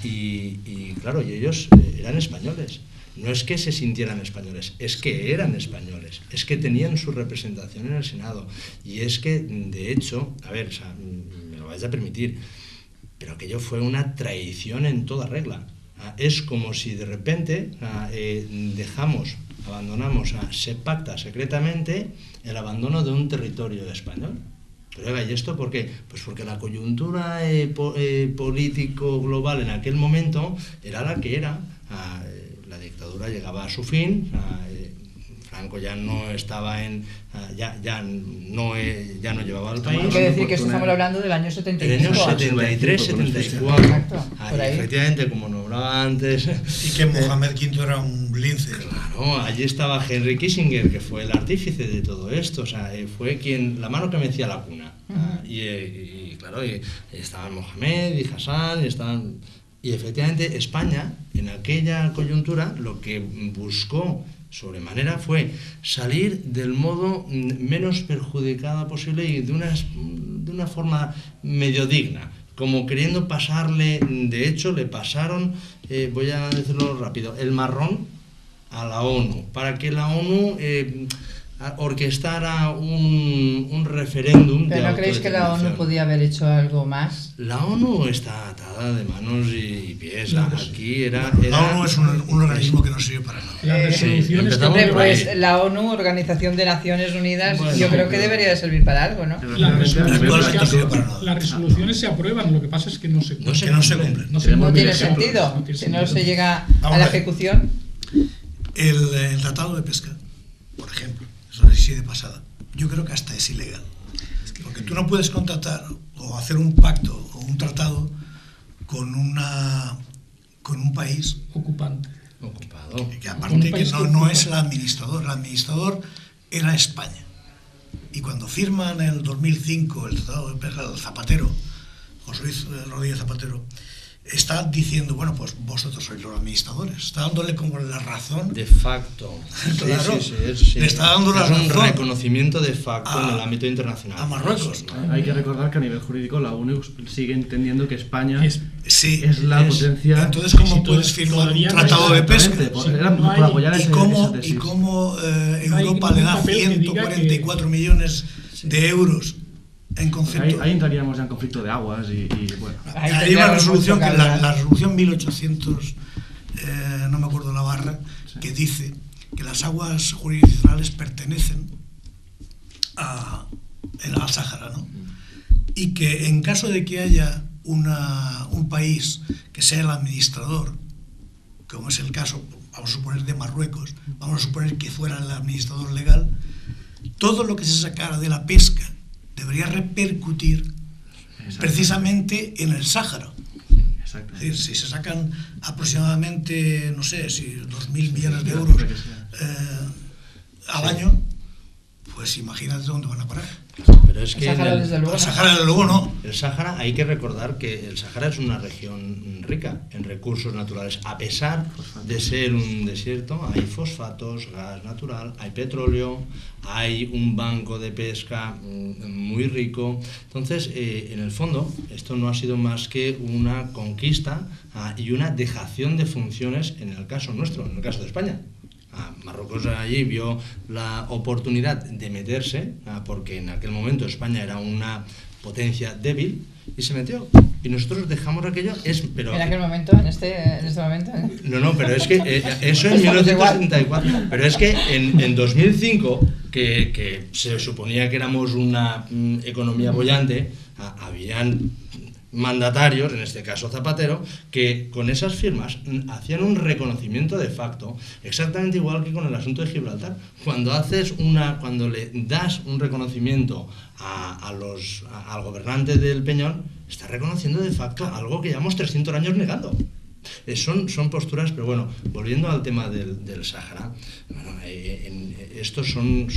y claro, y ellos eran españoles. No es que se sintieran españoles, es que eran españoles, es que tenían su representación en el Senado. Y es que, de hecho, a ver, me lo vais a permitir, pero aquello fue una traición en toda regla. Es como si de repente se pacta secretamente el abandono de un territorio español. Pero oiga, ¿y esto por qué? Pues porque la coyuntura político global en aquel momento era la que era. La dictadura llegaba a su fin, Franco ya no estaba ya no llevaba al país. Hay que decir que esto estamos hablando del año 75. Del año 73, 74. Exacto, por ahí. Efectivamente, como nombraba antes. Y que Mohamed V era un lince. Claro, allí estaba Henry Kissinger, que fue el artífice de todo esto, o sea, fue la mano que mecía la cuna. Y claro, y estaban Mohamed y Hassan, y efectivamente España, en aquella coyuntura, lo que buscó sobremanera fue salir del modo menos perjudicada posible y de una forma medio digna, como queriendo pasarle. De hecho, le pasaron, voy a decirlo rápido, el marrón a la ONU, para que la ONU orquestara un referéndum de ¿Pero no creéis que la ONU autodeterminación. podía haber hecho algo más? La ONU está atada de manos y pies. Aquí era... La ONU es un organismo que no sirve para nada. Las resoluciones que empezamos Hombre, por ahí. pues la ONU, Organización de Naciones Unidas, Bueno, yo creo que debería de servir para algo, ¿no? las Actualmente no sirve para resoluciones, nada. las resoluciones se aprueban, lo que pasa es que no se No Que no se cumplen. No se No tiene cumplen. sentido. No tiene Si no sentido. se llega Vamos a la a ver. ejecución. El tratado de pesca, por ejemplo, eso así de pasada, yo creo que hasta es ilegal. Porque tú no puedes contratar o hacer un pacto o un tratado con un país Ocupado. que Ocupante. que Con un aparte que país que no ocupa. es el administrador era España. Y cuando firman en el 2005 el tratado de pesca del Zapatero, José Luis Rodríguez Zapatero, está diciendo, bueno, pues vosotros sois los administradores, está dándole como la razón. De facto. Claro. Sí. Le está dando la Es un razón reconocimiento de facto a- en el ámbito internacional. a Marruecos. Hay que recordar que a nivel jurídico la ONU sigue entendiendo que España Es- Sí, es la es- potencia. entonces ¿cómo Sí, puedes firmar un todavía no tratado de pesca? Exactamente, por, Sí, era no por hay- apoyar ¿Y esa cómo, tesis. y cómo No hay Europa ningún le da papel que diga 144 millones de euros en Ahí, concepto? ahí entraríamos ya en conflicto de aguas y bueno. Ahí Hay una tendríamos resolución, mucho que que la hablar. resolución 1800, no me acuerdo la barra, que dice que las aguas jurisdiccionales pertenecen al Sáhara, ¿no? Y que en caso de que haya un país que sea el administrador, como es el caso, vamos a suponer, de Marruecos, vamos a suponer que fuera el administrador legal, todo lo que se sacara de la pesca debería repercutir precisamente en el Sáhara. Es Exactamente. decir, si se sacan aproximadamente, no sé, si 2.000 millones de euros al año, pues imagínate dónde van a parar. Pero es El que en Sáhara, el- desde luego, Al no. Sáhara, desde luego, no. El Sáhara, hay que recordar que el Sáhara es una región rica en recursos naturales. A pesar de ser un desierto, hay fosfatos, gas natural, hay petróleo, hay un banco de pesca muy rico. Entonces, en el fondo, esto no ha sido más que una conquista y una dejación de funciones en el caso nuestro, en el caso de España. Marruecos allí vio la oportunidad de meterse, porque en aquel momento España era una potencia débil, y se metió. Y nosotros dejamos aquello. Pero, En aquel momento, en este momento. no, pero es que eso en Estamos igual. 1974. Pero es que en 2005, que se suponía que éramos una economía bollante, habían mandatarios, en este caso Zapatero, que con esas firmas hacían un reconocimiento de facto, exactamente igual que con el asunto de Gibraltar. Cuando le das un reconocimiento al gobernante del Peñón, está reconociendo de facto algo que llevamos 300 años negando. Son posturas, pero bueno, volviendo al tema del Sáhara, bueno, estos son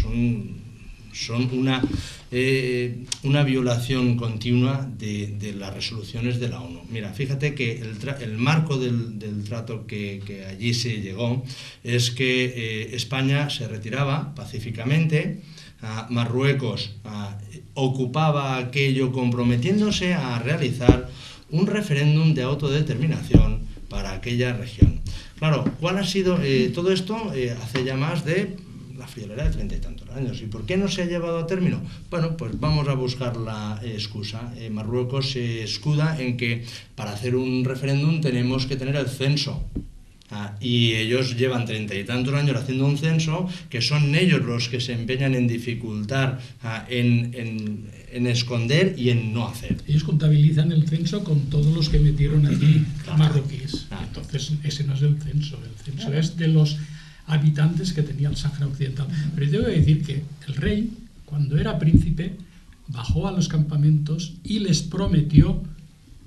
una violación continua de las resoluciones de la ONU. Mira, fíjate que el marco del trato que allí se llegó es que España se retiraba pacíficamente, Marruecos ocupaba aquello comprometiéndose a realizar un referéndum de autodeterminación para aquella región. Claro, ¿cuál ha sido todo esto? Hace ya más de la friolera de 30 y tantos años. ¿Y por qué no se ha llevado a término? Bueno, pues vamos a buscar la excusa. Marruecos se escuda en que para hacer un referéndum tenemos que tener el censo. Y ellos llevan 30 y tantos años haciendo un censo, que son ellos los que se empeñan en dificultar, en esconder y en no hacer. Ellos contabilizan el censo con todos los que metieron allí Claro. marroquíes. Claro. Entonces, ese no es el censo es de los habitantes que tenía el Sáhara Occidental. Pero yo tengo que decir que el rey, cuando era príncipe, bajó a los campamentos y les prometió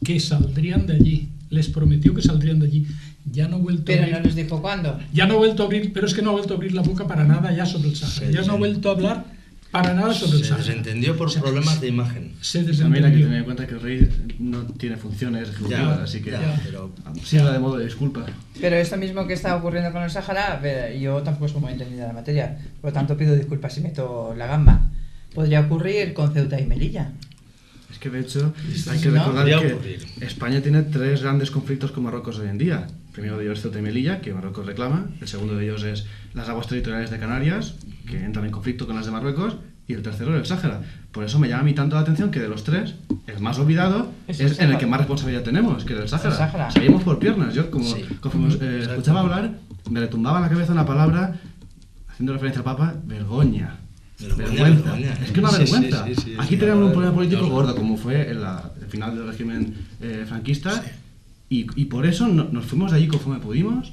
que saldrían de allí. Les prometió que saldrían de allí. Ya no ha vuelto a Pero abrir, no les dijo cuándo. ya no ha vuelto a abrir, pero es que no ha vuelto a abrir la boca para nada ya sobre el Sáhara. Sí, Ya no ha sí. vuelto a hablar para nada sobre el Se Sáhara. desentendió por O sea, problemas de imagen. Se También hay que desentendió. tener en cuenta que el rey no tiene funciones ejecutivas, así que pero sirva de modo de disculpa. Pero esto mismo que está ocurriendo con el Sáhara, a ver, yo tampoco soy muy entendida la materia, por lo tanto pido disculpas si meto la gamba. Podría ocurrir con Ceuta y Melilla. Es que de hecho hay que ¿No? recordar Podría que ocurrir. España tiene 3 grandes conflictos con Marruecos hoy en día. primero de ellos es Ceuta y Melilla, que Marruecos reclama. El segundo de ellos es las aguas territoriales de Canarias, que entran en conflicto con las de Marruecos. Y el tercero es el Sáhara. Por eso me llama a mí tanto la atención que de los tres, el más olvidado es en el que más responsabilidad tenemos, que es el Sáhara. Salimos por piernas. Yo, como escuchaba hablar, me retumbaba en la cabeza una palabra, haciendo referencia al Papa, vergüenza. Vergüenza. Es que una vergüenza. Aquí tenemos un problema político gordo, como fue el final del régimen franquista, y por eso nos fuimos de allí conforme pudimos.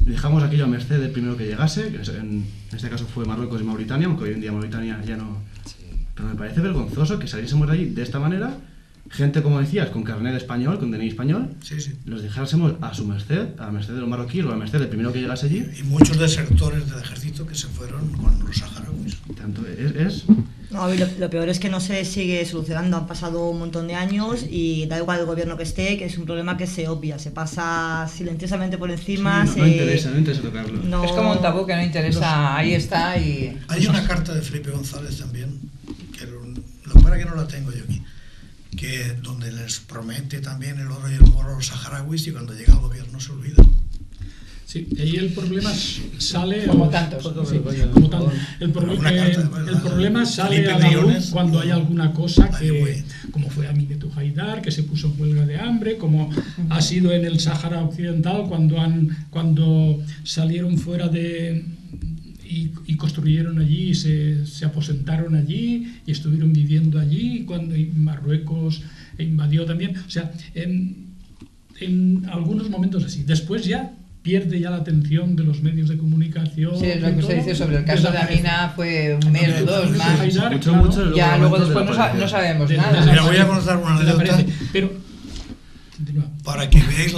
Dejamos aquello a merced del primero que llegase, que en este caso fue Marruecos y Mauritania, aunque hoy en día Mauritania ya no... Pero me parece vergonzoso que saliésemos de allí de esta manera, gente, como decías, con carnet español, con DNI español, los dejásemos a su merced, a la merced de los marroquíes o a la merced del primero que llegase allí. Y muchos desertores del ejército que se fueron con los saharauis. Tanto No, lo peor es que no se sigue solucionando, han pasado un montón de años y da igual el gobierno que esté, que es un problema que se obvia, se pasa silenciosamente por encima. No interesa tocarlo. No, es como un tabú que no interesa, ahí está. Y hay una carta de Felipe González también, que lo para que no la tengo yo aquí, que donde les promete también el oro y el moro a los saharauis y cuando llega al gobierno se olvida. Sí, ahí el problema sale... Como tantos. Sí, como tantos. El problema sale a la luz cuando hay alguna cosa que, como fue Aminetou Haidar, que se puso en huelga de hambre, como ha sido en el Sáhara Occidental, cuando salieron fuera de... Y construyeron allí, y se aposentaron allí y estuvieron viviendo allí, cuando Marruecos invadió también. O sea, en algunos momentos así. Después ya pierde ya la atención de los medios de comunicación. Sí, es lo que usted dice sobre el caso de Amina, fue un mes o dos más. Mucho, ya luego después no sabemos nada. Mira, voy a contar una anécdota pero para que veáis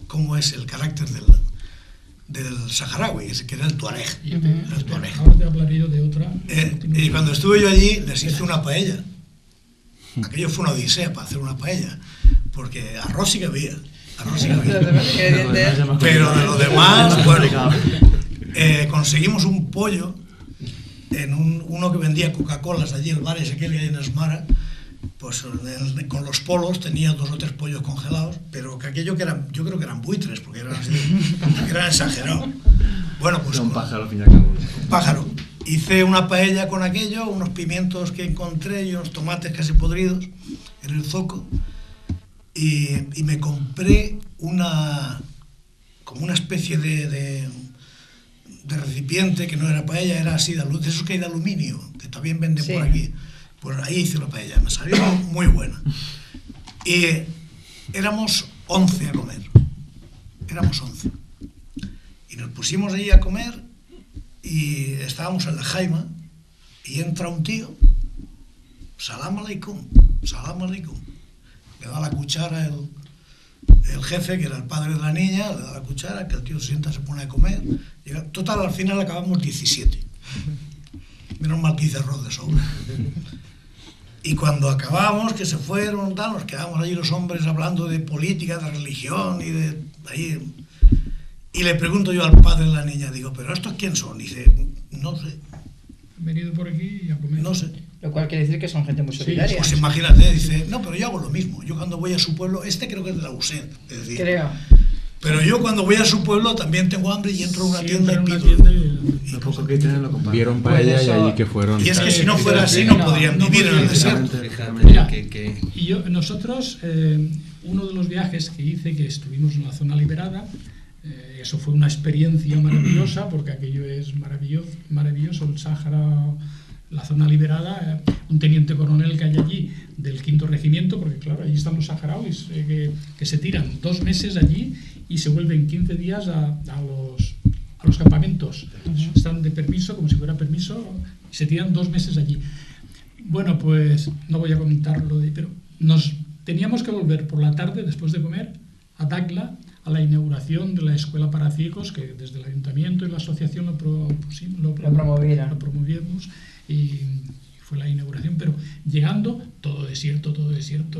cómo es el carácter del saharaui, que era el tuareg. Ahora te hablaré yo de otra. Y cuando estuve yo allí les hice una paella. Aquello fue una odisea para hacer una paella, porque arroz sí que había. Pero de lo demás, bueno, conseguimos un pollo en uno que vendía Coca-Colas allí, el bar ese que hay en Esmara, pues con los polos tenía 2 o 3 pollos congelados, pero que aquello que eran, yo creo que eran buitres, porque eran exagerados. Bueno, pues un pájaro al fin y al cabo. Un pájaro. Hice una paella con aquello, unos pimientos que encontré y unos tomates casi podridos en el zoco. Y me compré como una especie de recipiente que no era paella, era así de esos que hay de aluminio, que también venden por aquí. Pues ahí hice la paella, me salió muy buena. Y éramos 11 a comer. Éramos 11. Y nos pusimos allí a comer y estábamos en la jaima y entra un tío, salam aleikum, salam aleikum. Le da la cuchara el jefe, que era el padre de la niña, le da la cuchara, que el tío se sienta, se pone a comer. Total, al final acabamos 17. Menos mal que hice arroz de sobra. Y cuando acabamos, que se fueron, nos quedamos allí los hombres hablando de política, de religión y de ahí. Y le pregunto yo al padre de la niña, digo, ¿pero estos quién son? Y dice, no sé. Han venido por aquí y a comer. No sé. Lo cual quiere decir que son gente muy solidaria. Pues imagínate, dice, no, pero yo hago lo mismo. Yo cuando voy a su pueblo, creo que es de la USED. Es decir, creo. Pero yo cuando voy a su pueblo también tengo hambre y entro a una tienda y pido. Lo poco que tienen lo comparten. Vieron paella y allí que fueron. Y es que si no fuera así no podrían vivir en el desierto. Mira, y nosotros, uno de los viajes que hice, que estuvimos en la zona liberada, eso fue una experiencia maravillosa, porque aquello es maravilloso, el Sáhara, la zona liberada, un teniente coronel que hay allí del 5º regimiento, porque claro, allí están los saharauis que se tiran 2 meses allí y se vuelven 15 días a los campamentos. Están de permiso, como si fuera permiso, y se tiran 2 meses allí. Bueno, pues no voy a comentarlo, pero nos teníamos que volver por la tarde, después de comer, a Dakhla, a la inauguración de la escuela para ciegos, que desde el ayuntamiento y la asociación lo promovimos, y fue la inauguración, pero llegando, todo desierto,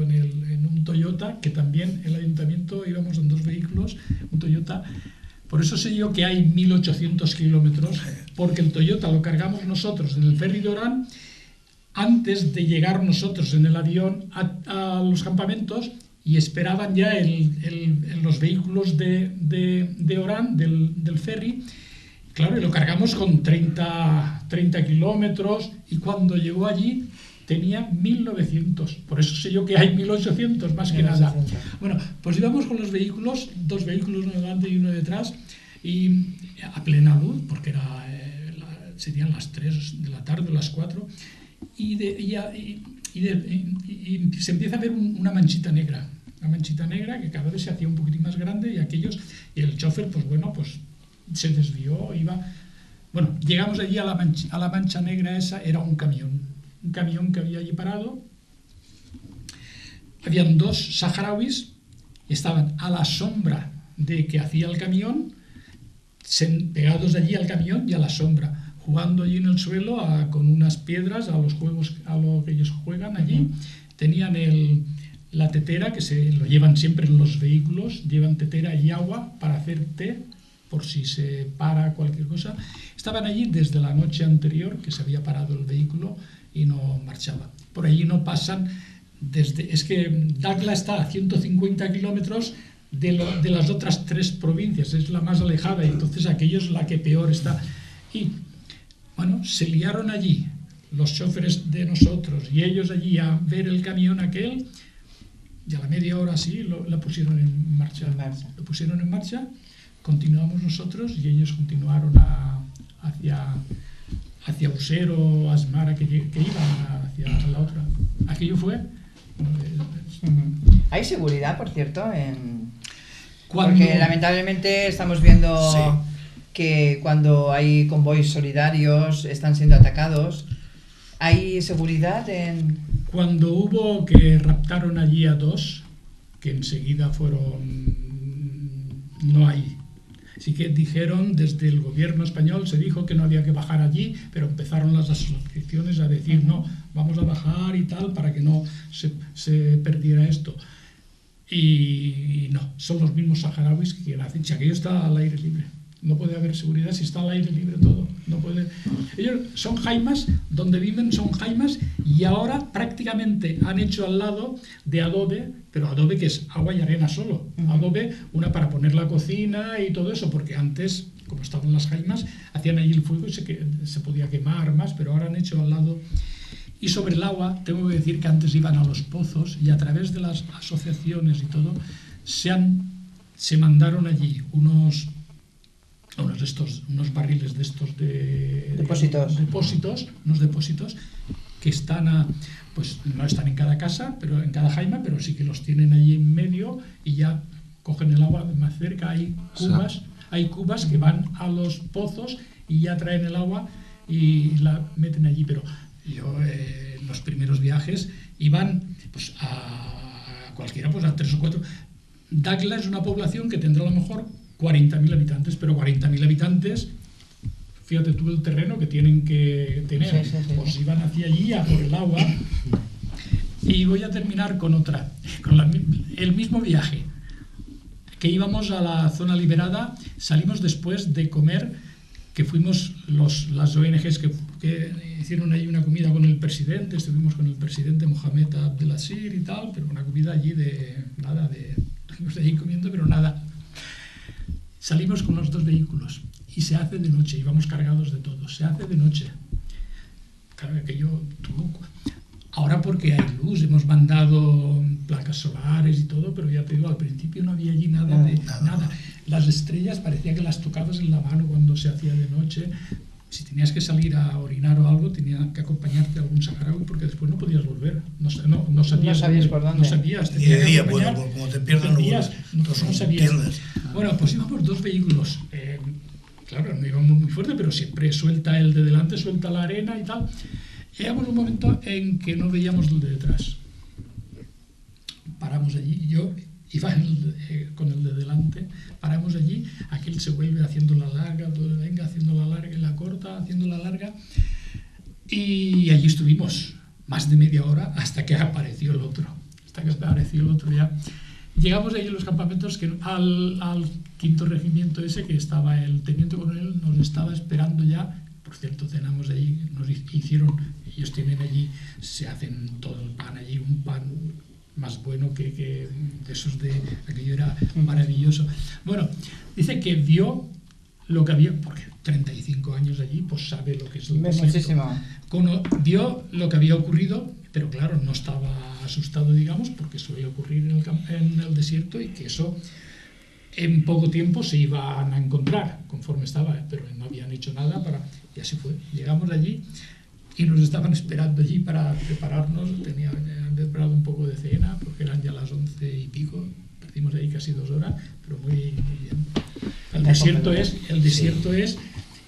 en un Toyota, que también el ayuntamiento íbamos en 2 vehículos, un Toyota. Por eso sé yo que hay 1.800 kilómetros, porque el Toyota lo cargamos nosotros en el ferry de Orán, antes de llegar nosotros en el avión a los campamentos, y esperaban ya los vehículos de Orán, del ferry. Claro, y lo cargamos con 30 kilómetros, y cuando llegó allí tenía 1900. Por eso sé yo que hay 1800 más que nada. Bueno, pues íbamos con los vehículos, 2 vehículos, uno delante y uno detrás, y a plena luz, porque serían las 3 de la tarde, las 4, y se empieza a ver una manchita negra que cada vez se hacía un poquitín más grande, y el chofer, pues bueno, pues se desvió, bueno, llegamos allí a la mancha negra esa. Era un camión que había allí parado. Habían 2 saharauis, estaban a la sombra de que hacía el camión, pegados allí al camión y a la sombra, jugando allí en el suelo con unas piedras, a lo que ellos juegan allí. Tenían la tetera, que lo llevan siempre en los vehículos, llevan tetera y agua para hacer té, por si se para cualquier cosa. Estaban allí desde la noche anterior, que se había parado el vehículo y no marchaba. Por allí no pasan, es que Dakhla está a 150 kilómetros de las otras 3 provincias, es la más alejada, y entonces aquello es la que peor está. Y bueno, se liaron allí los choferes de nosotros y ellos allí a ver el camión aquel, y a la media hora así la pusieron en marcha. Lo pusieron en marcha, continuamos nosotros y ellos continuaron hacia Usero, Asmara, que iban hacia la otra. Aquello fue... ¿Hay seguridad, por cierto? Cuando... Porque lamentablemente estamos viendo Sí. que cuando hay convoys solidarios están siendo atacados. ¿Hay seguridad en...? Cuando hubo que raptaron allí a 2, que enseguida no hay. Así que dijeron, desde el gobierno español se dijo que no había que bajar allí, pero empezaron las asociaciones a decir, no, vamos a bajar y tal, para que no se perdiera esto. Y no, son los mismos saharauis que hacen. Si aquello está al aire libre, no puede haber seguridad si está al aire libre todo. No puede. Ellos son jaimas, donde viven son jaimas, y ahora prácticamente han hecho al lado de adobe, pero adobe que es agua y arena solo. Adobe, una para poner la cocina y todo eso, porque antes, como estaban las jaimas, hacían allí el fuego y se podía quemar más, pero ahora han hecho al lado. Y sobre el agua, tengo que decir que antes iban a los pozos, y a través de las asociaciones y todo, se mandaron allí unos barriles de estos unos depósitos que están pues no están en cada casa, pero en cada jaima, pero sí que los tienen allí en medio, y ya cogen el agua más cerca. Hay cubas que van a los pozos y ya traen el agua y la meten allí. Pero yo en los primeros viajes iban pues a cualquiera, pues a 3 o 4. Dakhla es una población que tendrá a lo mejor 40.000 habitantes, pero 40.000 habitantes, fíjate tú el terreno que tienen que tener. Sí. Pues iban hacia allí a por el agua. Y voy a terminar con otra, el mismo viaje, que íbamos a la zona liberada. Salimos después de comer, que fuimos las ONGs que hicieron ahí una comida con el presidente. Estuvimos con el presidente Mohamed Abdelaziz y tal, pero una comida allí estuvimos allí comiendo, pero nada. Salimos con los 2 vehículos y se hace de noche, íbamos cargados de todo, se hace de noche. Claro, ahora porque hay luz, hemos mandado placas solares y todo, pero ya te digo, al principio no había allí nada. Las estrellas parecía que las tocabas en la mano cuando se hacía de noche. Si tenías que salir a orinar o algo, tenía que acompañarte a algún saharaui, porque después no podías volver. No sabías por dónde. No sabías. Y de día, bueno, como te pierdan los vuelos, no sabías. entiendes. Bueno, pues íbamos 2 vehículos. Claro, no íbamos muy fuerte, pero siempre suelta el de delante, suelta la arena y tal. Llegamos un momento en que no veíamos el de detrás. Paramos allí, yo iba con el de delante, paramos allí, aquel se vuelve haciendo la larga, venga haciendo la larga y la corta, haciendo la larga, y allí estuvimos más de media hora hasta que apareció el otro. Ya. Llegamos allí a los campamentos, al 5º regimiento ese, que estaba el teniente coronel, nos estaba esperando ya. Por cierto, cenamos allí, ellos tienen allí, se hacen todo el pan allí, un pan más bueno que de esos de aquello era maravilloso. Bueno, dice que vio lo que había, porque 35 años allí, pues sabe lo que es el momento. Muchísimo. Vio lo que había ocurrido, pero claro, no estaba asustado, digamos, porque suele ocurrir en el desierto y que eso en poco tiempo se iban a encontrar conforme estaba, pero no habían hecho nada y así fue. Llegamos allí y nos estaban esperando allí para prepararnos, tenían preparado un poco de cena, porque eran ya las 11 y pico, perdimos ahí casi 2 horas, pero muy bien. El desierto es,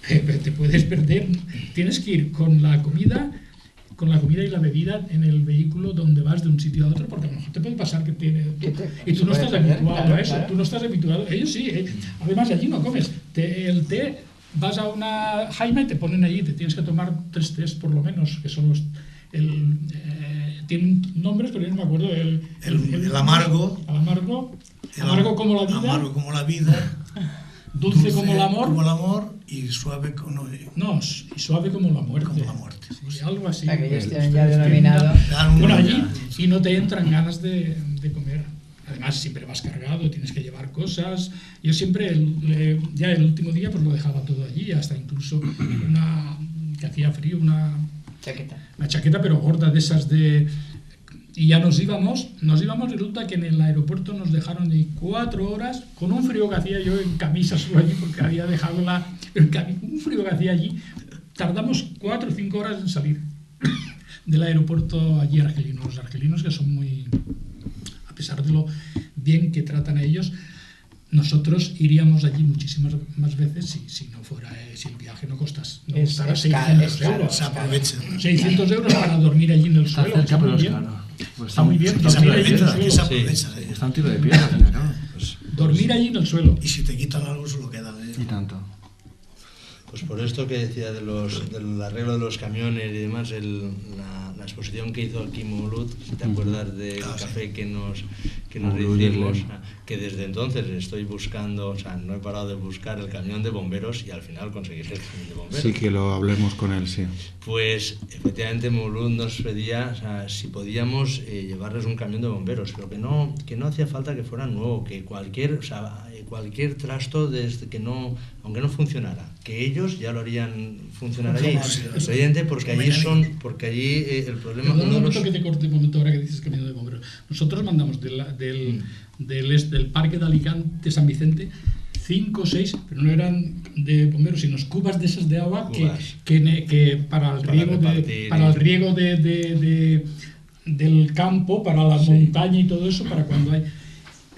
te puedes perder, tienes que ir con la comida y la bebida en el vehículo donde vas de un sitio a otro, porque a lo mejor te puede pasar que y tú no estás habituado a eso, tú no estás habituado, ellos sí, además allí no comes, el té, vas a una jaima y te ponen allí, te tienes que tomar 3 tés por lo menos, que son los, tienen nombres, pero yo no me acuerdo, el amargo, amargo como la vida, dulce como el amor, y suave como y suave como la muerte. Sí, algo así. Aquellos tienen ya denominado. Bueno, allí y no te entran ganas de comer. Además, siempre vas cargado, tienes que llevar cosas. Yo siempre, ya el último día, pues lo dejaba todo allí, hasta incluso que hacía frío, una chaqueta, pero gorda de esas y ya nos íbamos, resulta que en el aeropuerto nos dejaron ahí 4 horas, con un frío que hacía yo en camisa solo allí, porque había dejado un frío que hacía allí. Tardamos 4 o 5 horas en salir del aeropuerto allí argelino. Los argelinos, que son muy, a pesar de lo bien que tratan a ellos, nosotros iríamos allí muchísimas más veces si no fuera, si el viaje no costara 600 euros. Se aprovecha. 600 euros para dormir allí en el suelo. Está cerca, pero muy bien. claro. Pues Está muy bien. Se aprovecha. Está un tiro de piedra, al fin y al cabo. Dormir allí en el suelo. Y si te quitan algo, se lo quedan. Y tanto. Pues por esto que decía del arreglo de los camiones y demás, la exposición que hizo aquí Mouloud, si te acuerdas del café que nos hicimos, que desde entonces estoy buscando, o sea, no he parado de buscar el camión de bomberos y al final conseguí el camión de bomberos. Sí, que lo hablemos con él, sí. Pues efectivamente Mouloud nos pedía, o sea, si podíamos llevarles un camión de bomberos, pero que no hacía falta que fuera nuevo, que cualquier trasto aunque no funcionara, que ellos ya lo harían funcionar allí. Evidente, porque allí el problema... Un momento que te corte un momento ahora que dices camión de bomberos. Nosotros mandamos del parque de Alicante, San Vicente, 5 o 6, pero no eran de bomberos, sino cubas de esas de agua que para el riego del campo, para la montaña y todo eso, para cuando hay...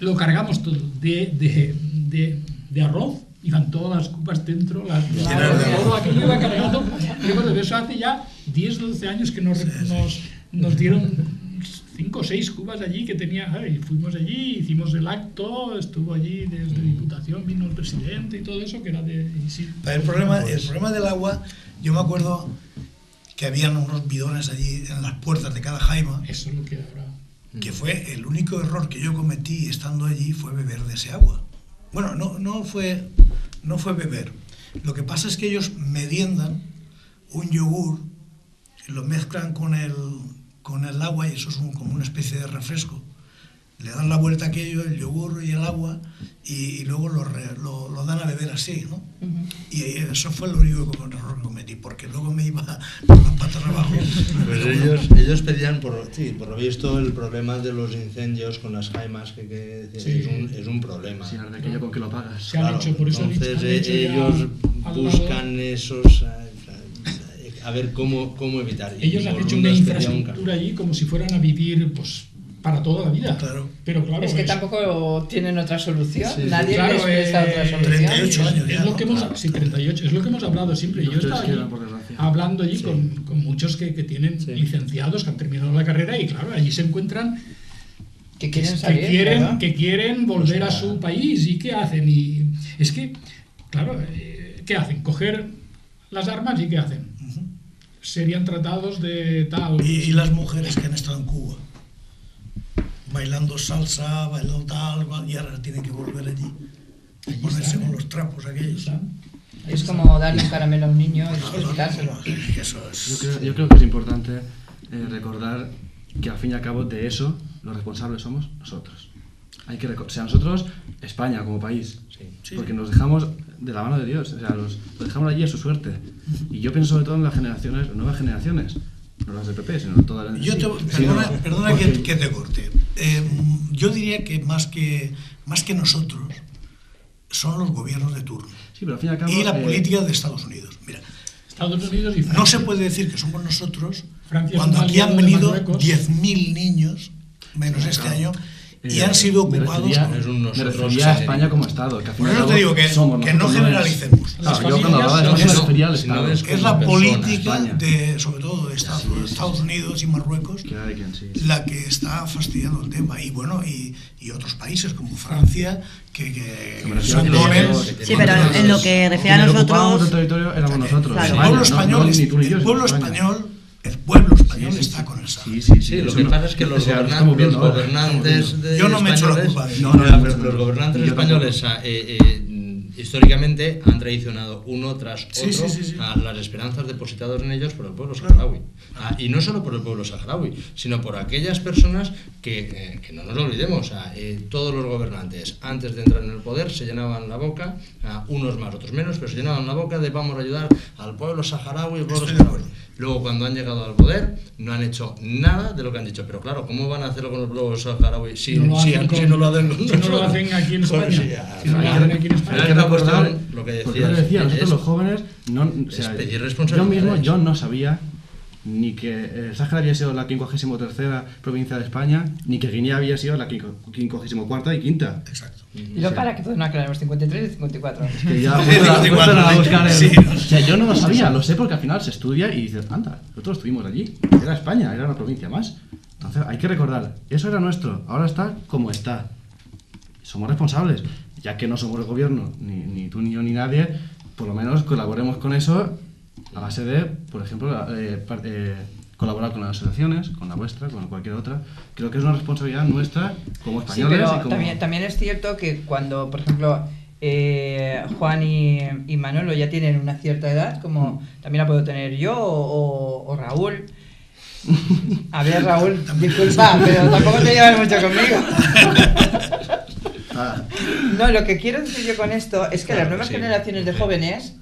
Lo cargamos todo de arroz, iban todas las cubas dentro, todo aquello iba cargado. Recuerdo que eso hace ya 10 o 12 años que nos dieron 5 o 6 cubas allí que tenía, y fuimos allí, hicimos el acto, estuvo allí desde Diputación, vino el presidente y todo eso, que era de... Sí, el problema del agua, yo me acuerdo que habían unos bidones allí en las puertas de cada jaima. Eso es lo que ahora... Que fue el único error que yo cometí estando allí, fue beber de ese agua. Bueno, no fue beber. Lo que pasa es que ellos mediendan un yogur, lo mezclan con el agua y eso es como una especie de refresco. Le dan la vuelta a aquello, el yogur y el agua, y luego lo dan a beber así, ¿no? Y eso fue lo único error que cometí, porque luego me iba con las patas abajo. Pues ellos pedían, por lo visto, el problema de los incendios con las jaimas, que es un problema. Sí, de aquello con que lo pagas. Se han hecho, por eso entonces ellos buscan esos... a ver cómo evitar. Ellos han hecho una infraestructura allí como si fueran a vivir, pues, para toda la vida. Claro. Pero claro, es que tampoco tienen otra solución. Sí, Nadie les presta otra solución. 38 años ya, es lo que hemos, 38, es lo que hemos hablado siempre. Yo estaba allí hablando allí con muchos que tienen licenciados, que han terminado la carrera y claro, allí se encuentran que quieren salir, que quieren volver a su país. ¿Y qué hacen? Y es que, claro, ¿qué hacen? Coger las armas y ¿qué hacen? Serían tratados de tal... Y las mujeres que han estado en Cuba, bailando salsa, bailando tal, y ahora tienen que volver allí y ponerse con los trapos aquellos. Es como darle un caramelo a un niño y después quitárselo. Yo creo que es importante recordar que al fin y al cabo de eso los responsables somos nosotros. Hay que o sea, nosotros, España como país, Sí. porque nos dejamos de la mano de Dios, o sea, los dejamos allí a su suerte. Y yo pienso sobre todo en las generaciones, las nuevas generaciones, no las del PP, sino todas las... Yo perdona que te corte. Yo diría que más que nosotros son los gobiernos de turno. Sí, pero al fin y al cabo... Y la política de Estados Unidos. Mira, Estados Unidos y Francia. no se puede decir que somos nosotros Francia cuando es un aquí han aliado de venido Marruecos. 10.000 niños, menos este año, y han sido ocupados. Es un Me nosotros refería a España como Estado, que al fin Por y al eso cabo te digo que somos no nosotros, generalicemos. Claro, Las yo cuando hablaba de familias eso me son- refería al si no Estado. es- Es como la persona, política España. sobre todo de Estados, Sí, sí, Estados sí. Unidos y Marruecos Que hay quien sí. la que está fastidiando el tema. Y bueno, y otros países como Francia que me refiero se a que oponen. nosotros- Sí, pero en lo que refiere a Quienes ocupábamos nosotros... el territorio éramos nosotros. Claro. El España, pueblo español, ni tú ni yo, el pueblo España. español, el pueblo español Sí, sí, está sí. con el Sahara. Sí, sí, sí. Sí, lo eso que no- pasa es que los, o sea, lo gobernan- estamos viendo los ahora, gobernantes estamos viendo. de Yo no me echo la españoles- culpa de ello. No, no, pero no, no, los gobernantes y yo tampoco. españoles históricamente han traicionado uno tras Sí, otro sí. a las esperanzas depositadas en ellos por el pueblo Claro. saharaui. Y no solo por el pueblo saharaui, sino por aquellas personas que no nos lo olvidemos, todos los gobernantes antes de entrar en el poder se llenaban la boca, unos más, otros menos, pero se llenaban la boca de vamos a ayudar al pueblo saharaui, al pueblo Estoy de saharaui. acuerdo. Luego cuando han llegado al poder no han hecho nada de lo que han dicho, pero claro, ¿cómo van a hacerlo con el pueblo saharaui si No lo si hacen no lo hacen si no lo hacen aquí en España. Pues sí, Si no lo hacen aquí en España. Hay que recordar lo que porque decías, lo decía, nosotros es- los jóvenes, no, o sea, es pedir yo responsabilidades. mismo yo no sabía ni que el Sáhara había sido la 53ª provincia de España, ni que Guinea había sido la 54ª y quinta. Exacto. Y lo para que todos no aclaremos, 53 y 54. Que ya Sí, 54, a buscar el... sí. O sea, yo no lo sabía, lo sé porque al final se estudia y dices, anda, nosotros estuvimos allí. Era España, era una provincia más. Entonces hay que recordar, eso era nuestro, ahora está como está. Somos responsables, ya que no somos el gobierno, ni tú, ni yo, ni nadie, por lo menos colaboremos con eso a base de, por ejemplo, colaborar con las asociaciones, con la vuestra, con cualquier otra. Creo que es una responsabilidad nuestra como Sí, españoles pero y como... también es cierto que cuando, por ejemplo, Juan y Manolo ya tienen una cierta edad, como también la puedo tener yo o Raúl. A ver, Raúl, disculpa, pero tampoco te llevas mucho conmigo. Ah, No, lo que quiero decir yo con esto es que Claro, las nuevas sí. generaciones de jóvenes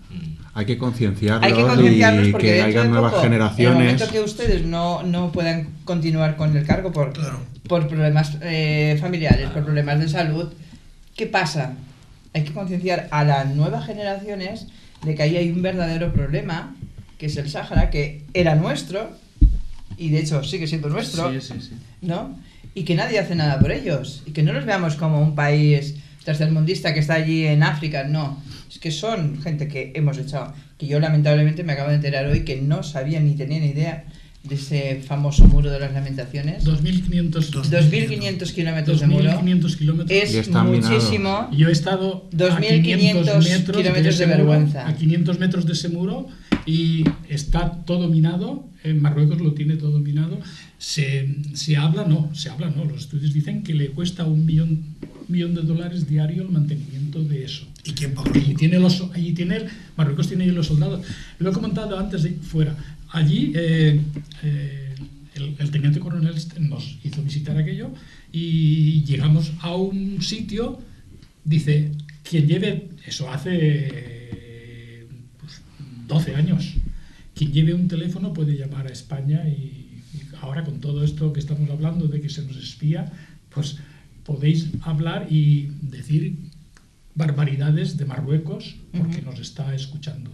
Hay que concienciarlos, hay que concienciarlos y porque que dentro haya de nuevas poco, en el generaciones. momento que ustedes no puedan continuar con el cargo por Claro. problemas familiares, por problemas de salud, ¿qué pasa? Hay que concienciar a las nuevas generaciones de que ahí hay un verdadero problema, que es el Sáhara, que era nuestro, y de hecho sigue siendo nuestro, sí, sí, sí. ¿no? Y que nadie hace nada por ellos, y que no los veamos como un país tercermundista que está allí en África, no. Es que son gente que hemos echado, que yo lamentablemente me acabo de enterar hoy que no sabía ni tenía ni idea de ese famoso muro de las lamentaciones. 2.500 2.500 kilómetros de muro. 2.500 kilómetros. Es Y está minado. muchísimo. Yo he estado 2.500 a 500 metros kilómetros de ese muro, vergüenza. a 500 metros de ese muro y está todo minado. En Marruecos lo tiene todo minado. Se habla, no. Los estudios dicen que le cuesta $1 millón de dólares diario el mantenimiento de eso. ¿Y quién paga? Allí tiene Marruecos tiene los soldados. Lo he comentado antes de fuera. Allí el teniente coronel nos hizo visitar aquello y llegamos a un sitio, dice, quien lleve, eso hace 12 años, quien lleve un teléfono puede llamar a España y ahora con todo esto que estamos hablando de que se nos espía, pues podéis hablar y decir barbaridades de Marruecos porque nos está escuchando.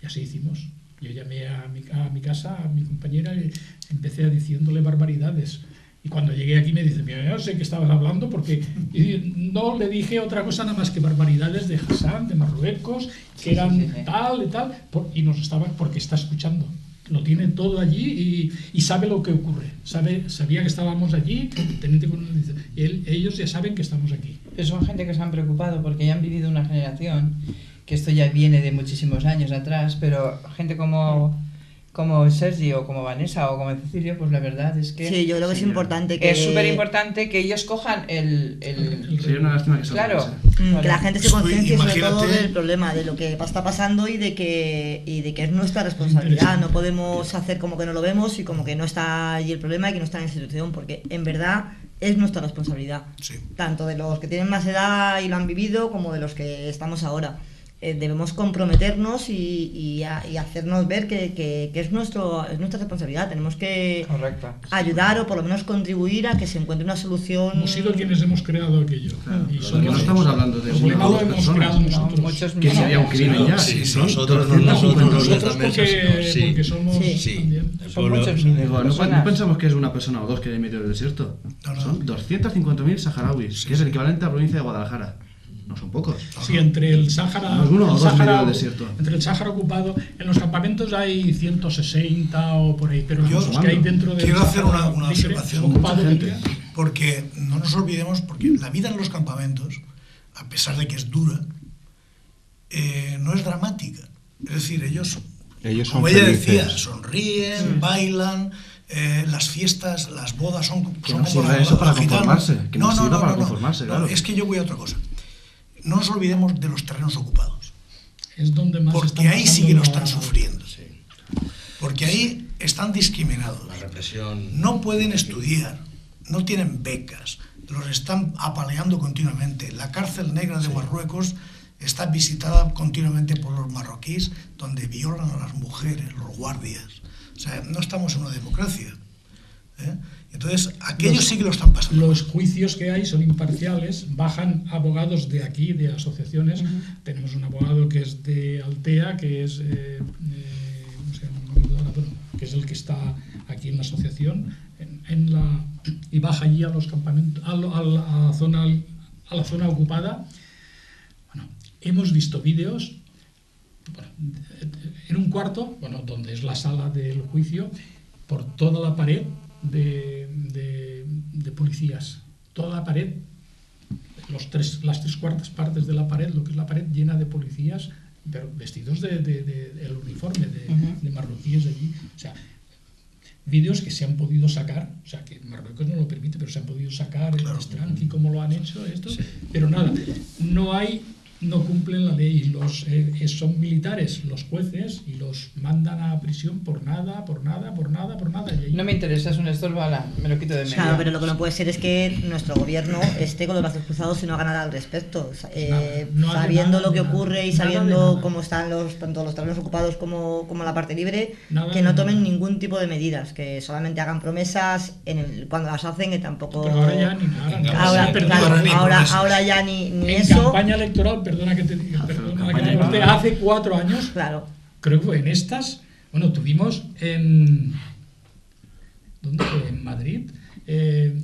Y así hicimos. Yo llamé a mi casa, a mi compañera, y empecé diciéndole barbaridades. Y cuando llegué aquí me dice, mira, yo sé que estabas hablando porque y no le dije otra cosa nada más que barbaridades de Hassan, de Marruecos, que eran sí. tal y tal, y nos estaba, porque está escuchando. Lo tiene todo allí y sabe lo que ocurre. Sabía que estábamos allí, teniente coronel dice, ellos ya saben que estamos aquí. Pero son gente que se han preocupado porque ya han vivido una generación, que esto ya viene de muchísimos años atrás, pero gente como Sergi o como Vanessa o como Cecilio, pues la verdad es que Sí, yo creo que es importante que... es súper importante que ellos cojan el Sería una lástima que eso claro, fuese. Que la gente se Estoy- conciencie sobre todo imagínate- del problema, de lo que está pasando y de que es nuestra responsabilidad. No podemos hacer como que no lo vemos y como que no está allí el problema y que no está en la institución, porque en verdad es nuestra responsabilidad. Sí. Tanto de los que tienen más edad y lo han vivido, como de los que estamos ahora. Debemos comprometernos y hacernos ver que es nuestra responsabilidad. Tenemos que Correcto. ayudar o por lo menos contribuir a que se encuentre una solución. Hemos sido quienes hemos creado aquello. Claro, Y pero que no estamos hablando de el una o problema dos lo hemos personas, creado nosotros. muchos que sería un crimen ya. Sí, Son nosotros 250 de esta nosotros mesa, sí. porque somos Sí. también. El Son pueblo- muchos Digo, no personas. pensamos que es una persona o dos que hay en medio del desierto. No, no. Son 250.000 saharauis, que es el equivalente a la provincia de Guadalajara. No son pocos. Sí, entre el Sáhara, Alguno o el dos Sáhara- medio del desierto. entre el Sáhara ocupado, en los campamentos hay 160 o por ahí, pero Yo los que hay dentro del quiero hacer Sáhara una libre, observación. ocupado, Mucha gente. diría. Porque no nos olvidemos, porque la vida en los campamentos, a pesar de que es dura, no es dramática. Es decir, ellos Ellos son como ella felices. decía, sonríen, bailan, las fiestas, las bodas son Que no como sirva la- eso para los gitanos. conformarse, que no sirva para conformarse, claro. Es que yo voy a otra cosa. No nos olvidemos de los terrenos ocupados, Es donde más porque están ahí sí pasando que lo la- están sufriendo, Sí, porque ahí están discriminados. la represión. No pueden estudiar, no tienen becas, los están apaleando continuamente. La cárcel negra de Marruecos está visitada continuamente por los marroquíes, donde violan a las mujeres, los guardias. O sea, no estamos en una democracia. ¿eh? Entonces, aquellos Los- sí que lo están pasando. Los juicios que hay son imparciales, bajan abogados de aquí, de asociaciones. Tenemos un abogado que es de Altea, que es, ¿cómo se llama? No me acuerdo ahora, bueno, que es el que está aquí en la asociación, y baja allí a los campamentos, a la zona ocupada. Bueno, hemos visto vídeos, bueno, en un cuarto, bueno, donde es la sala del juicio, por toda la pared de policías, toda la pared, las tres cuartas partes de la pared, lo que es la pared llena de policías, pero vestidos el uniforme de marroquíes allí. O sea, vídeos que se han podido sacar, o sea, que Marruecos no lo permite, pero se han podido sacar en Stranqui, como lo han hecho esto, pero nada, no cumplen la ley, son militares los jueces y los mandan a prisión por nada. Y ahí- No me interesa, es un estorbo, ala, me lo quito de medio. Claro, pero lo que no puede ser es que nuestro gobierno esté con los brazos cruzados y no haga nada al respecto. No hace Sabiendo nada lo que de nada. ocurre y Nada de sabiendo nada. cómo están tanto los terrenos ocupados como la parte libre, Nada que de no tomen nada. ningún tipo de medidas, que solamente hagan promesas cuando las hacen, que tampoco... Pero ahora ya ni nada. ¿no? Ahora, Sí, claro, perdona, ni ahora, promesas. ahora ya ni en eso. campaña electoral, perdona que te diga, campaña que me corte, electoral. hace 4 años, Claro. creo que fue en estas, bueno, tuvimos ¿dónde fue? En Madrid,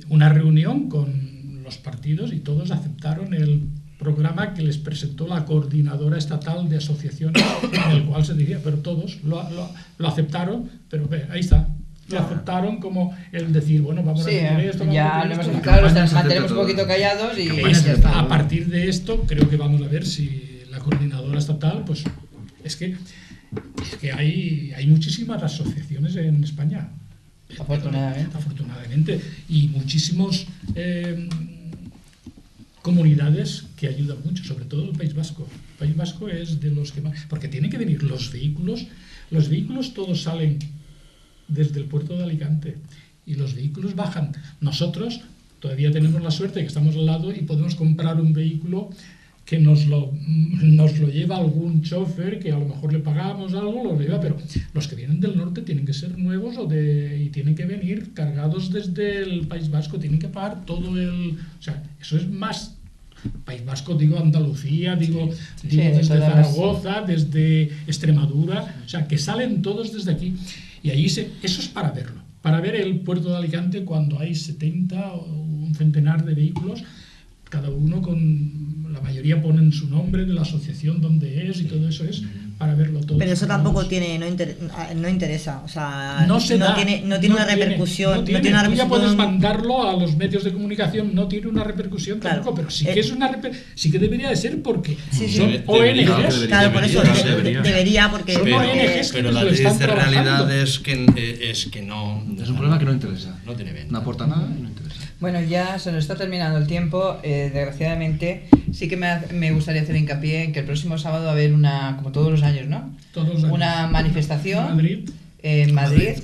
una reunión con los partidos y todos aceptaron el programa que les presentó la coordinadora estatal de asociaciones, en el cual se decía, pero todos lo aceptaron, pero ve, ahí está. Lo aceptaron como el decir, bueno, vamos Sí, a hacer esto, vamos ya a lo hacer hemos esto. claro, campaña nos se mantenemos un acepta poquito todo. callados y Pues ya está. a partir de esto, creo que vamos a ver si la coordinadora estatal, pues es que hay muchísimas asociaciones en España. Afortunadamente. Afortunadamente. Y muchísimos comunidades que ayudan mucho, sobre todo el País Vasco. El País Vasco es de los que más... Porque tienen que venir los vehículos todos salen desde el puerto de Alicante y los vehículos bajan. Nosotros todavía tenemos la suerte de que estamos al lado y podemos comprar un vehículo que nos lo lleva algún chofer que a lo mejor le pagamos algo, lo lleva, pero los que vienen del norte tienen que ser nuevos y tienen que venir cargados desde el País Vasco, tienen que pagar todo el... O sea, eso es más... País Vasco, digo Andalucía, digo desde Zaragoza, desde Extremadura, o sea, que salen todos desde aquí. Y ahí eso es para verlo, para ver el puerto de Alicante cuando hay 70 o un centenar de vehículos, cada uno la mayoría ponen su nombre de la asociación donde es y todo eso es para verlo todo. Pero eso tampoco no interesa, o sea, No se da, tiene una repercusión. No tiene. Tiene una Tú ya repercusión. puedes mandarlo a los medios de comunicación, no tiene una repercusión Claro. tampoco, pero sí que es sí que debería de ser porque Sí, sí. son Debería, ONGs. Claro, por eso Debería. debería, porque... Son ONGs que Pero nos la lo están triste trabajando. realidad es que no... Es un problema que no interesa. No tiene venta. No aporta nada y no interesa. Bueno, ya se nos está terminando el tiempo, desgraciadamente. Sí que me gustaría hacer hincapié en que el próximo sábado va a haber como todos los años, ¿no? Todos los años. Una manifestación Madrid. en Madrid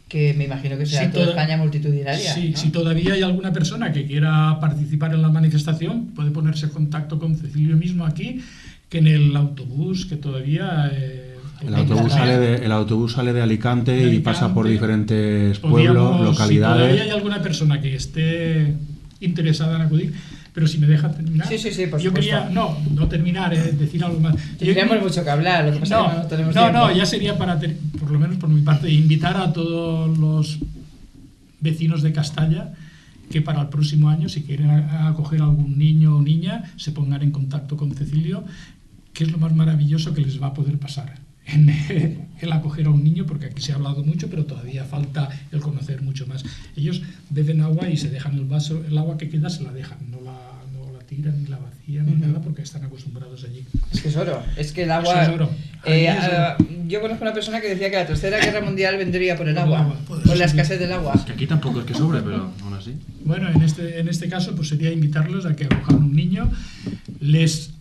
que me imagino que será Sí, toda toda- España multitudinaria. Sí, ¿no? si todavía hay alguna persona que quiera participar en la manifestación, puede ponerse en contacto con Cecilio mismo aquí, que en el autobús, que todavía... El autobús sale de Alicante y pasa por diferentes pueblos, localidades. Si todavía hay alguna persona que esté interesada en acudir, pero si me deja terminar. Sí, por yo supuesto. quería, no terminar, decir algo más. Tendríamos mucho que hablar, lo que pasa es que no tenemos tiempo. ya sería para, por lo menos por mi parte, invitar a todos los vecinos de Castalla que para el próximo año, si quieren acoger a algún niño o niña, se pongan en contacto con Cecilio, que es lo más maravilloso que les va a poder pasar en el acoger a un niño, porque aquí se ha hablado mucho, pero todavía falta el conocer mucho más. Ellos beben agua y se dejan el vaso, el agua que queda se la dejan, no la tiran ni la vacían ni nada, porque están acostumbrados allí. Es que es oro, es que el agua... Eso es oro. Yo conozco una persona que decía que la Tercera Guerra Mundial vendría por el Por el agua, agua. por la escasez del agua. Que aquí tampoco es que sobre, pero aún así. Bueno, en este caso pues sería invitarlos a que acojan un niño. Les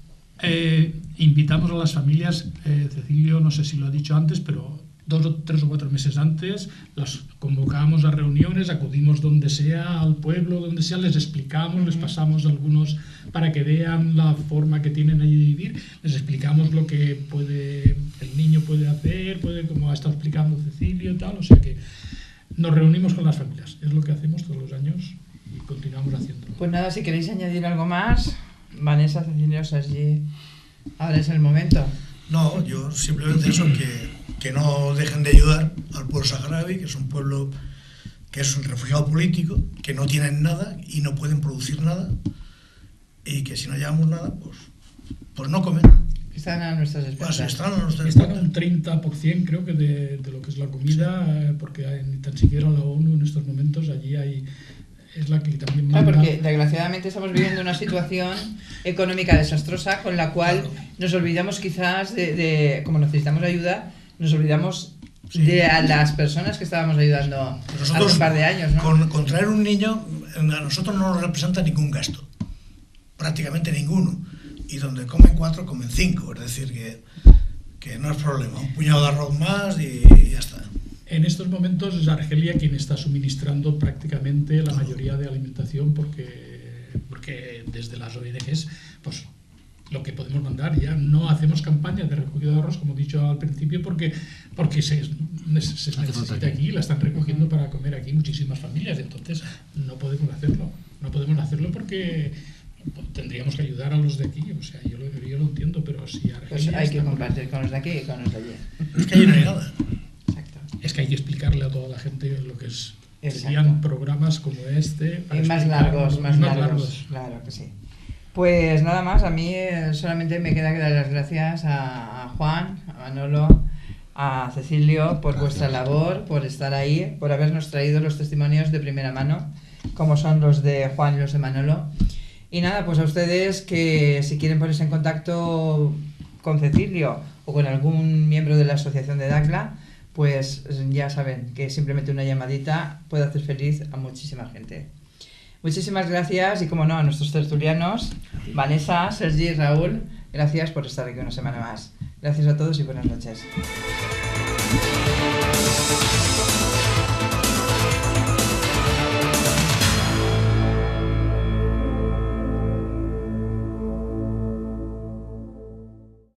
invitamos a las familias, Cecilio no sé si lo ha dicho antes, pero 3 o 4 meses antes las convocamos a reuniones, acudimos donde sea, al pueblo, donde sea, les explicamos, les pasamos algunos para que vean la forma que tienen allí de vivir, les explicamos lo que el niño puede hacer, como ha estado explicando Cecilio y tal, o sea que nos reunimos con las familias, es lo que hacemos todos los años y continuamos haciéndolo. Pues nada, si queréis añadir algo más, Vanessa, Cecilio, Sergi, ahora es el momento. No, yo simplemente eso, que no dejen de ayudar al pueblo saharaui, que es un pueblo que es un refugiado político, que no tienen nada y no pueden producir nada, y que si no llevamos nada, pues no comen. Están a nuestras Pues espaldas. están a nuestras Están espaldas. un 30% creo que de lo que es la comida, porque ni tan siquiera la ONU en estos momentos allí es la que también Claro, manda. porque desgraciadamente estamos viviendo una situación económica desastrosa con la cual nos olvidamos quizás como necesitamos ayuda, nos olvidamos de a las personas que estábamos ayudando hace un par de años, ¿no? Con traer un niño, a nosotros no nos representa ningún gasto, prácticamente ninguno. Y donde comen 4, comen 5, es decir, que no es problema. Un puñado de arroz más y ya está. En estos momentos es Argelia quien está suministrando prácticamente la mayoría de alimentación porque desde las ONGs pues lo que podemos mandar ya no hacemos campañas de recogida de arroz como he dicho al principio porque se necesita aquí, la están recogiendo para comer aquí muchísimas familias, entonces no podemos hacerlo porque tendríamos que ayudar a los de aquí, o sea, yo lo entiendo, pero si Argelia Pues hay que está compartir con los de aquí y con los de allí. Es que allí no hay nada. Exacto. es que hay que explicarle a toda la gente lo que es. Exacto. Serían programas como este. para Y más explicarlo, largos, y más largos. Claro que sí. Pues nada más, a mí solamente me queda que dar las gracias a Juan, a Manolo, a Cecilio por vuestra labor, por estar ahí, por habernos traído los testimonios de primera mano, como son los de Juan y los de Manolo. Y nada, pues a ustedes que si quieren ponerse en contacto con Cecilio o con algún miembro de la asociación de Dacla, pues ya saben que simplemente una llamadita puede hacer feliz a muchísima gente. Muchísimas gracias y, como no, a nuestros tertulianos, Vanessa, Sergi y Raúl, gracias por estar aquí una semana más. Gracias a todos y buenas noches.